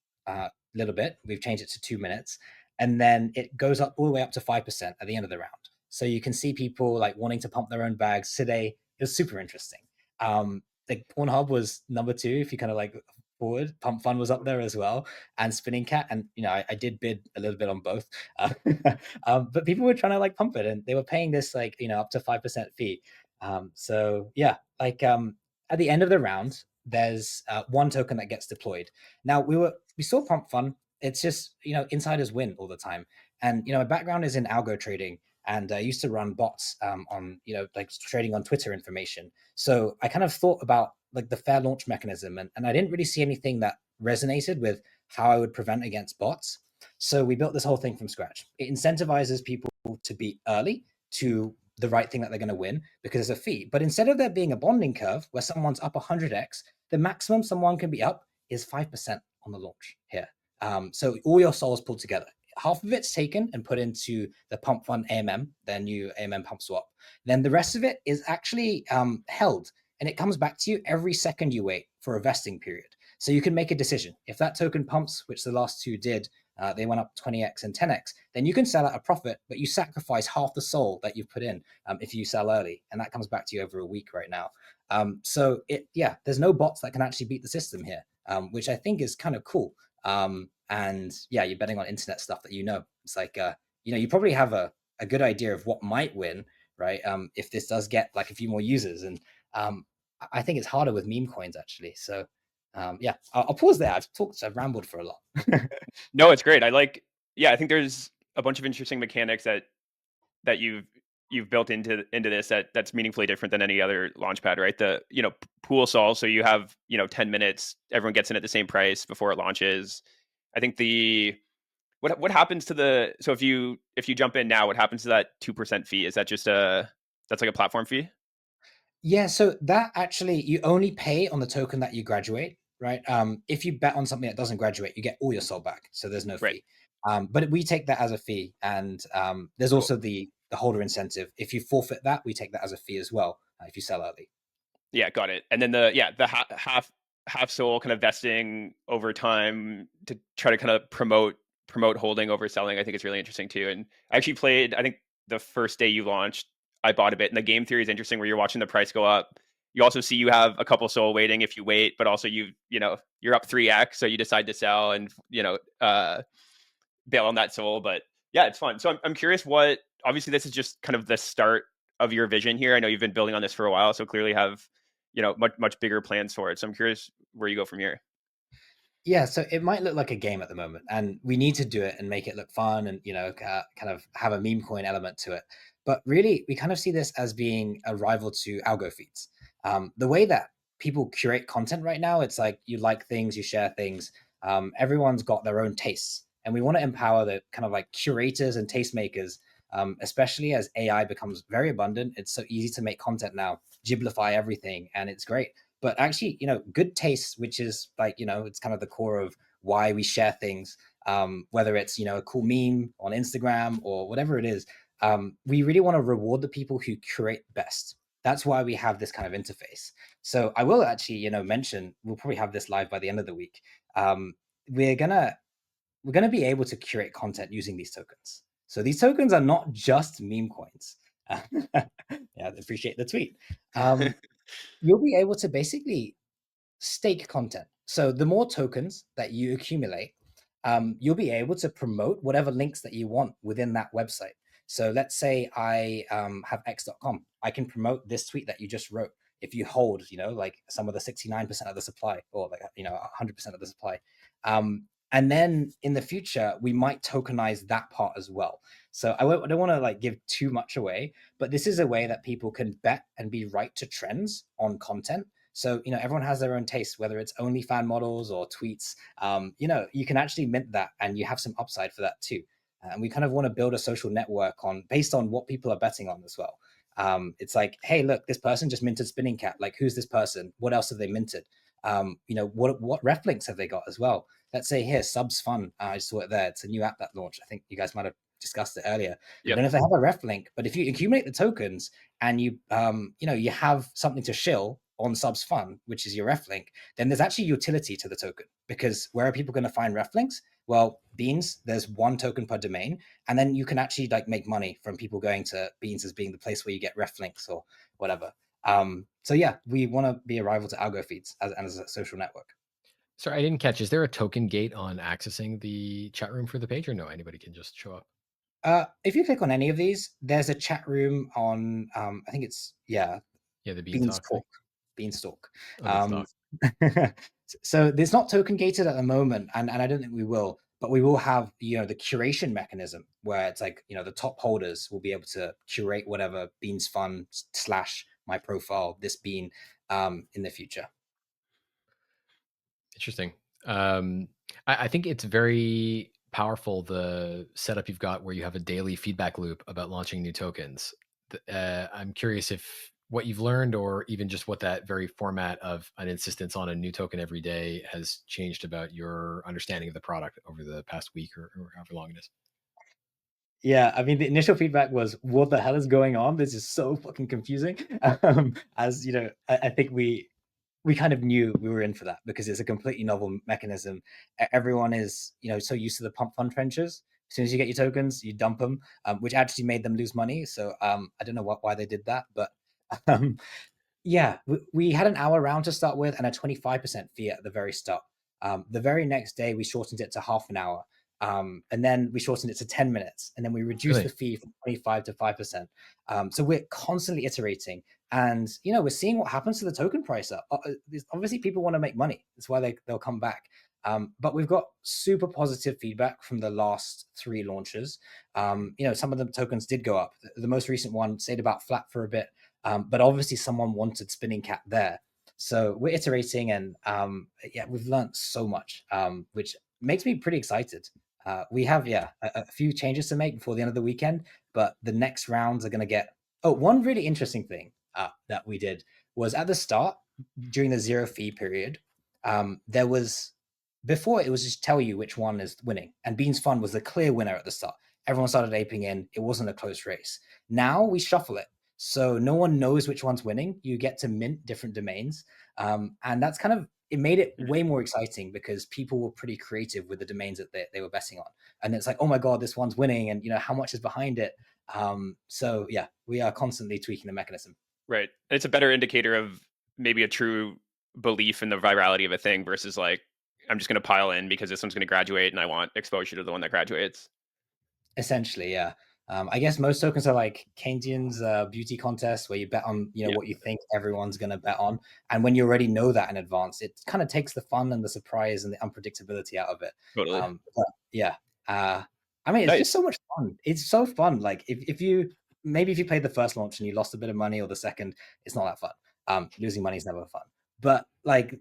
little bit. We've changed it to 2 minutes. And then it goes up all the way up to 5% at the end of the round. So you can see people wanting to pump their own bags today. It was super interesting. Pornhub was number 2 if you kind of forward. Pump Fun was up there as well, and Spinning Cat, and I did bid a little bit on both, but people were trying to pump it, and they were paying this up to 5% fee. So yeah, at the end of the round, there's one token that gets deployed. Now we saw Pump Fun. It's just insiders win all the time, And my background is in algo trading, and I used to run bots on like trading on Twitter information. So I kind of thought about like the fair launch mechanism, and I didn't really see anything that resonated with how I would prevent against bots. So we built this whole thing from scratch. It incentivizes people to be early to the right thing that they're going to win because there's a fee. But instead of there being a bonding curve where someone's up 100x, the maximum someone can be up is 5% on the launch here. So all your souls pulled together. Half of it's taken and put into the pump fund AMM, their new AMM pump swap. Then the rest of it is actually held, and it comes back to you every second you wait for a vesting period. So you can make a decision. If that token pumps, which the last two did, they went up 20x and 10x, then you can sell at a profit, but you sacrifice half the soul that you've put in if you sell early, and that comes back to you over a week right now. So there's no bots that can actually beat the system here, which I think is kind of cool. And yeah, you're betting on internet stuff that it's like you probably have a good idea of what might win, right? If this does get like a few more users, and I think it's harder with meme coins actually. So I'll pause there. I've rambled for a lot. No, it's great. I think there's a bunch of interesting mechanics that you've built into this that's meaningfully different than any other launchpad, right? The pool sol, so you have 10 minutes, everyone gets in at the same price before it launches. I think what happens to so if you jump in now, what happens to that 2% fee? Is that just that's like a platform fee? Yeah, so that actually you only pay on the token that you graduate, right? If you bet on something that doesn't graduate, you get all your soul back, so there's no fee. Right. But we take that as a fee, and there's also the holder incentive. If you forfeit that, we take that as a fee as well if you sell early. Yeah, got it. And then the half soul kind of vesting over time to try to kind of promote holding over selling, I think it's really interesting too. And I actually played, I think the first day you launched, I bought a bit, and the game theory is interesting where you're watching the price go up. You also see you have a couple soul waiting if you wait, but also you're up 3x, so you decide to sell and bail on that soul. But yeah, it's fun. So I'm curious obviously this is just kind of the start of your vision here. I know you've been building on this for a while, so clearly have much bigger plans for it. So I'm curious where you go from here. Yeah, so it might look like a game at the moment, and we need to do it and make it look fun and kind of have a meme coin element to it. But really, we kind of see this as being a rival to algo feeds. The way that people curate content right now, it's like you like things, you share things. Everyone's got their own tastes, and we want to empower the kind of like curators and tastemakers, especially as AI becomes very abundant. It's so easy to make content now, giblify everything, and it's great. But actually, good taste, which is like, it's kind of the core of why we share things, whether it's, a cool meme on Instagram or whatever it is. We really want to reward the people who curate best. That's why we have this kind of interface. So I will actually, mention, we'll probably have this live by the end of the week. We're gonna be able to curate content using these tokens. So these tokens are not just meme coins. Yeah, I appreciate the tweet. You'll be able to basically stake content. So the more tokens that you accumulate, you'll be able to promote whatever links that you want within that website. So let's say I have x.com. I can promote this tweet that you just wrote if you hold, like some of the 69% of the supply, or like 100% of the supply. And then in the future, we might tokenize that part as well. So I don't want to like give too much away, but this is a way that people can bet and be right to trends on content. So, everyone has their own taste, whether it's only fan models or tweets. You can actually mint that, and you have some upside for that too. And we kind of want to build a social network based on what people are betting on as well. It's like, hey, look, this person just minted Spinning Cat. Like, who's this person? What else have they minted? What ref links have they got as well? Let's say here, Subs.Fun. I just saw it there. It's a new app that launched. I think you guys might have discussed it earlier. Yep. I don't know if they have a ref link, but if you accumulate the tokens and you have something to shill on Subs.Fun, which is your ref link, then there's actually utility to the token, because where are people going to find ref links? Well, Beans, there's one token per domain, and then you can actually like make money from people going to Beans as being the place where you get ref links or whatever. So yeah, we want to be a rival to algo feeds as a social network. Sorry, I didn't catch. Is there a token gate on accessing the chat room for the page, or no, anybody can just show up? If you click on any of these, there's a chat room on, I think it's, the Beanstalk. Beanstalk. So it's not token gated at the moment, and I don't think we will. but we will have, the curation mechanism where it's like, the top holders will be able to curate whatever Bean's Fun / my profile, this Bean, in the future. Interesting. I think it's very powerful, the setup you've got where you have a daily feedback loop about launching new tokens. I'm curious if what you've learned, or even just what that very format of an insistence on a new token every day has changed about your understanding of the product over the past week, or however long it is. Yeah, I mean, the initial feedback was, "What the hell is going on? This is so fucking confusing." As you know, I think we kind of knew we were in for that, because it's a completely novel mechanism. Everyone is, so used to the pump fund trenches. As soon as you get your tokens, you dump them, which actually made them lose money. So I don't know why they did that, but um, yeah, we had an hour round to start with and a 25% fee at the very start. The very next day, we shortened it to half an hour. And then we shortened it to 10 minutes. And then we reduced the fee from 25 to 5%. So we're constantly iterating. And, we're seeing what happens to the token price. Obviously, people want to make money. That's why they'll come back. But we've got super positive feedback from the last 3 launches. Some of the tokens did go up. The most recent one stayed about flat for a bit. But obviously someone wanted Spinning Cat there. So we're iterating, and we've learned so much, which makes me pretty excited. We have, a few changes to make before the end of the weekend, but the next rounds are going to get... Oh, one really interesting thing that we did was at the start, during the 0 fee period, there was... Before, it was just tell you which one is winning. And Bean's Fun was the clear winner at the start. Everyone started aping in. It wasn't a close race. Now we shuffle it. So no one knows which one's winning. You get to mint different domains. And that's kind of... It made it way more exciting, because people were pretty creative with the domains that they were betting on. And it's like, oh my God, this one's winning. And, how much is behind it? So yeah, we are constantly tweaking the mechanism. Right. It's a better indicator of maybe a true belief in the virality of a thing versus like, I'm just going to pile in because this one's going to graduate and I want exposure to the one that graduates. Essentially, yeah. I guess most tokens are like Keynesian's beauty contest, where you bet on what you think everyone's going to bet on, and when you already know that in advance, it kind of takes the fun and the surprise and the unpredictability out of it. Totally. But yeah, I mean, it's just so much fun. It's so fun. Like if you played the first launch and you lost a bit of money, or the second, it's not that fun. Losing money is never fun. But like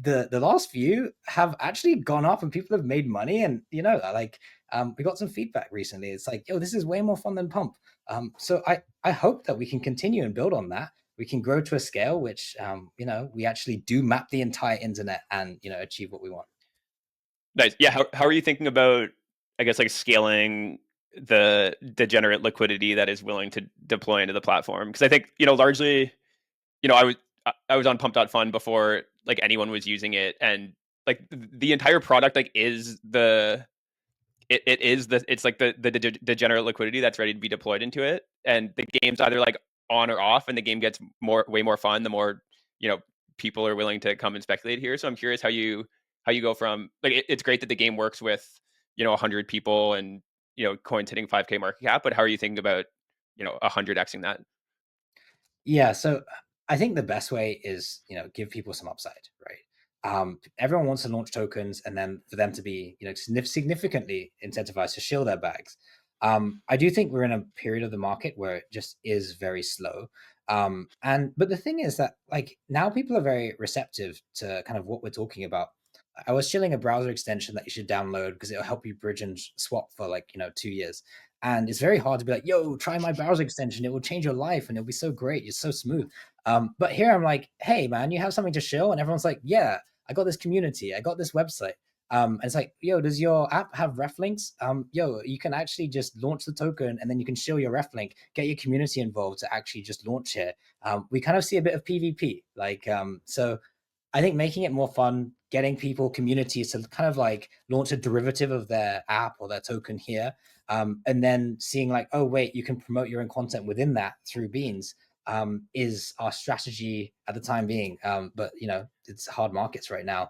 the last few have actually gone up, and people have made money, and we got some feedback recently. It's like, yo, this is way more fun than Pump. So I hope that we can continue and build on that. We can grow to a scale which, we actually do map the entire internet and, achieve what we want. Nice. Yeah. How are you thinking about, I guess, like scaling the degenerate liquidity that is willing to deploy into the platform? Because I think, largely, I was on Pump.Fun before like anyone was using it, and like the entire product like is it's like the degenerate liquidity that's ready to be deployed into it, and the game's either like on or off, and the game gets way more fun the more people are willing to come and speculate here. So I'm curious how you go from like it's great that the game works with 100 people and coins hitting 5K market cap, but how are you thinking about 100xing that? Yeah, so I think the best way is give people some upside, right? Everyone wants to launch tokens, and then for them to be significantly incentivized to shill their bags. I do think we're in a period of the market where it just is very slow. But the thing is that like now people are very receptive to kind of what we're talking about. I was shilling a browser extension that you should download because it'll help you bridge and swap for like 2 years. And it's very hard to be like, yo, try my browser extension. It will change your life and it'll be so great. It's so smooth. But here I'm like, hey, man, you have something to show? And everyone's like, yeah, I got this community. I got this website. And it's like, yo, does your app have ref links? Yo, you can actually just launch the token and then you can show your ref link, get your community involved to actually just launch here. We kind of see a bit of PvP. So I think making it more fun, getting people, communities to kind of like launch a derivative of their app or their token here, and then seeing like, oh, wait, you can promote your own content within that through Beans, is our strategy at the time being. But, it's hard markets right now.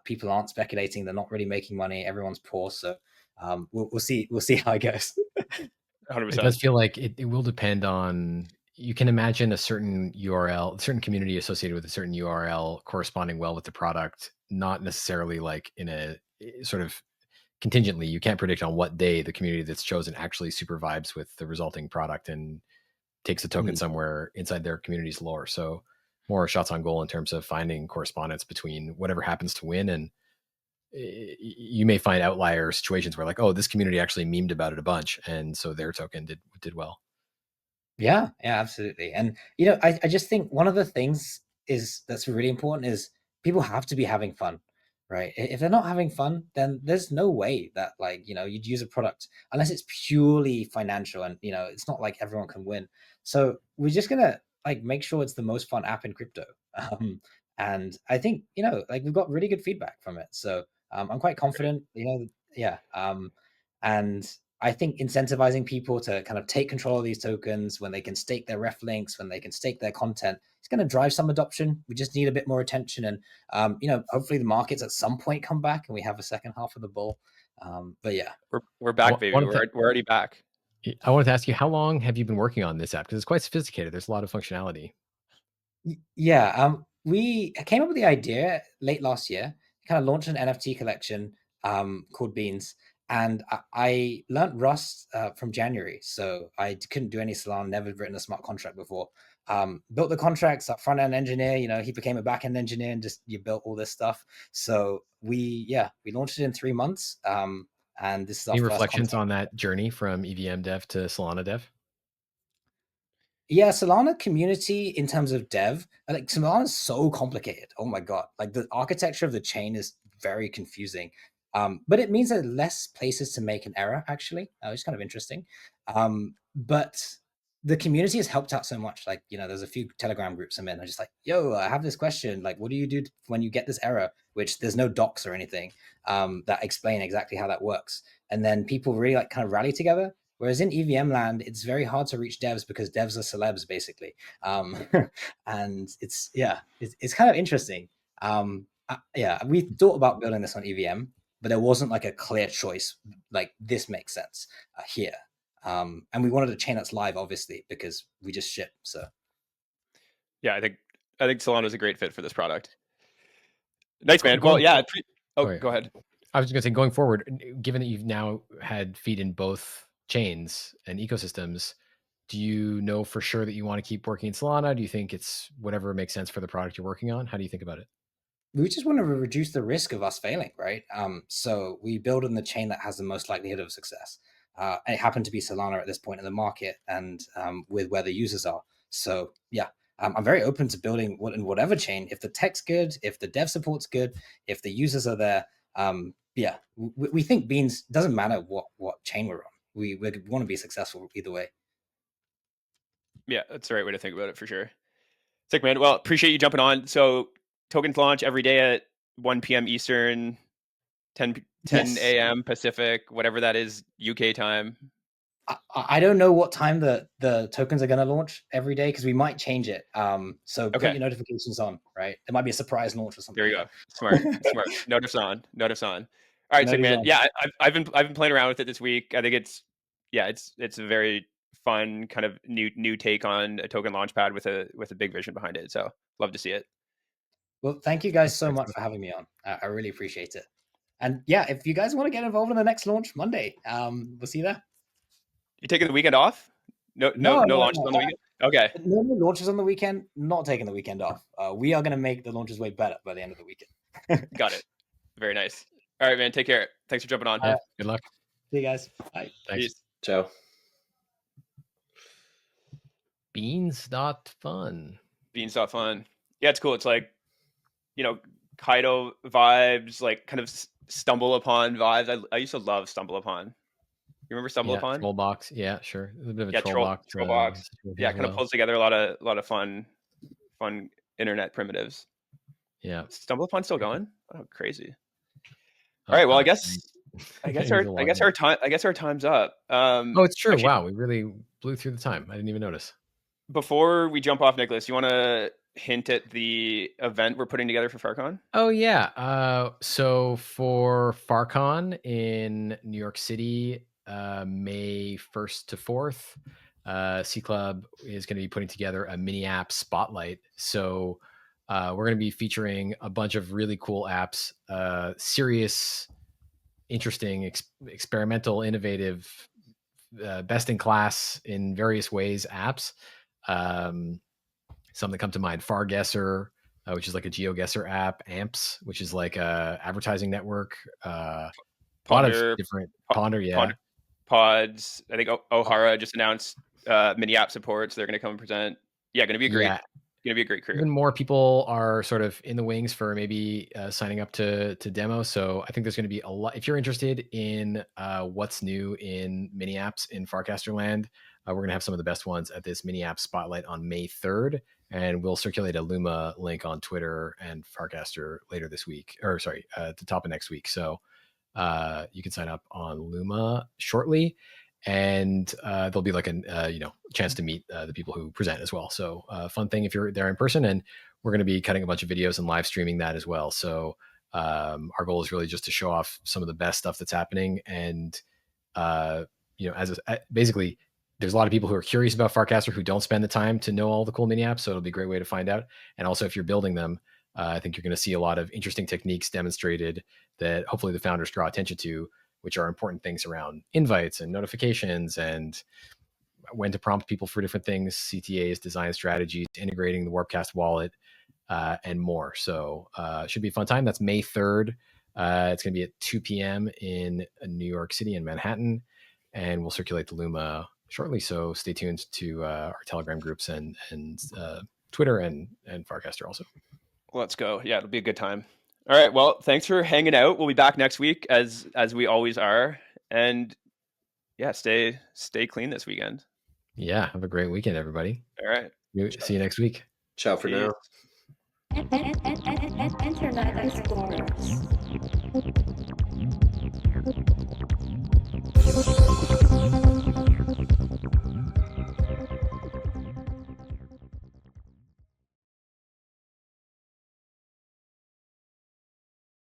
People aren't speculating. They're not really making money. Everyone's poor. So we'll see. We'll see how it goes. 100%. It does feel like it will depend on... You can imagine a certain URL, certain community associated with a certain URL corresponding well with the product, not necessarily like in a sort of contingently. You can't predict on what day the community that's chosen actually super vibes with the resulting product and takes a token somewhere inside their community's lore. So more shots on goal in terms of finding correspondence between whatever happens to win, and you may find outlier situations where like, oh, this community actually memed about it a bunch, and so their token did well. Yeah, absolutely. And I just think one of the things that's really important is people have to be having fun, right? If they're not having fun, then there's no way that you'd use a product unless it's purely financial, and it's not like everyone can win. So we're just gonna make sure it's the most fun app in crypto. And I think we've got really good feedback from it. So I'm quite confident. Yeah. And I think incentivizing people to kind of take control of these tokens when they can stake their ref links, when they can stake their content, it's going to drive some adoption. We just need a bit more attention, and hopefully the markets at some point come back and we have a second half of the bull. But yeah, we're back, baby. We're already back. I wanted to ask you, how long have you been working on this app? Because it's quite sophisticated. There's a lot of functionality. Yeah, we came up with the idea late last year. Kind of launched an NFT collection called Beans, and I learned Rust from January, so I couldn't do any Solana. Never written a smart contract before. Built the contracts. Front end engineer, he became a back end engineer, and you built all this stuff. So we launched it in 3 months. And this is our Any first reflections on that journey from EVM dev to Solana dev? Yeah, Solana community in terms of dev, Solana is so complicated. Oh my god, the architecture of the chain is very confusing. But it means there are less places to make an error. Actually, which is kind of interesting. But the community has helped out so much. There's a few Telegram groups I'm in. I'm just like, yo, I have this question. What do you do when you get this error? Which there's no docs or anything that explain exactly how that works. And then people really kind of rally together. Whereas in EVM land, it's very hard to reach devs because devs are celebs, basically. And it's kind of interesting. We thought about building this on EVM, but there wasn't a clear choice. This makes sense here. And we wanted a chain that's live, obviously, because we just ship. So yeah, I think Solana is a great fit for this product. Nice, man. Well, yeah. Go ahead. I was just gonna say, going forward, given that you've now had feet in both chains and ecosystems, do you know for sure that you want to keep working in Solana? Do you think it's whatever makes sense for the product you're working on? How do you think about it? We just want to reduce the risk of us failing, right? So we build on the chain that has the most likelihood of success. It happened to be Solana at this point in the market, and with where the users are. So yeah, I'm very open to building in whatever chain. If the tech's good, if the dev support's good, if the users are there, we think Beans doesn't matter what chain we're on. We want to be successful either way. Yeah, that's the right way to think about it for sure. Sick, man. Well, appreciate you jumping on. So tokens launch every day at 1 p.m. Eastern, 10 a.m. Pacific, whatever that is, UK time. I don't know what time the tokens are going to launch every day, because we might change it. So put your notifications on, right? There might be a surprise launch or something. There you go. Smart. Notice on. All right, sick, man. Yeah, I've been playing around with it this week. I think it's a very fun kind of new take on a token launchpad with a big vision behind it. So love to see it. Well, thank you guys so much for having me on. I really appreciate it. And yeah, if you guys want to get involved in the next launch Monday, we'll see you there. You taking the weekend off? No launches on the weekend? Okay. No launches on the weekend. Not taking the weekend off. We are going to make the launches way better by the end of the weekend. Got it. Very nice. All right, man. Take care. Thanks for jumping on. Good luck. See you guys. Bye. Thanks. Peace. Ciao. Beans.fun. Beans.fun. Yeah, it's cool. It's Kaido vibes, kind of stumble upon vibes. I used to love stumble upon. You remember stumble upon? Troll box. Yeah, sure. A bit of a troll box. Troll box. Yeah, kind of pulls together a lot of fun internet primitives. Yeah. Stumble upon still going? Oh, crazy. All right. Well, I guess our time's up. It's true. Actually, wow, we really blew through the time. I didn't even notice. Before we jump off, Nicholas, you want to hint at the event we're putting together for FarCon? Oh yeah. So for FarCon in New York City, May 1st to 4th, C Club is going to be putting together a Miniapp spotlight. So we're going to be featuring a bunch of really cool apps, serious interesting, experimental, innovative, best in class in various ways apps. Some that come to mind: Farcaster, which is like a GeoGuessr app; Amps, which is like a advertising network. A lot of different Ponder, yeah. Pods. I think O'Hara just announced Miniapp supports. They're going to come and present. Yeah, going to be a great crew. Even more people are sort of in the wings for maybe signing up to demo. So I think there's going to be a lot. If you're interested in what's new in mini apps in Farcaster land, we're going to have some of the best ones at this Miniapp Spotlight on May 3rd. And we'll circulate a Luma link on Twitter and Farcaster later this week, or sorry, at the top of next week. So you can sign up on Luma shortly. And there'll be like a chance to meet the people who present as well. So fun thing if you're there in person, and we're going to be cutting a bunch of videos and live streaming that as well. So our goal is really just to show off some of the best stuff that's happening. And basically, there's a lot of people who are curious about Farcaster who don't spend the time to know all the cool mini apps. So it'll be a great way to find out. And also, if you're building them, I think you're going to see a lot of interesting techniques demonstrated that hopefully the founders draw attention to, which are important things around invites and notifications and when to prompt people for different things, CTAs, design strategies, integrating the Warpcast wallet, and more. So it should be a fun time. That's May 3rd. It's going to be at 2 p.m. in New York City and Manhattan, and we'll circulate the Luma shortly. So stay tuned to our Telegram groups and Twitter and Farcaster also. Let's go. Yeah, it'll be a good time. All right. Well, thanks for hanging out. We'll be back next week as we always are. And yeah, stay clean this weekend. Yeah. Have a great weekend, everybody. All right. See you next week. Ciao for now. Internet Explorers.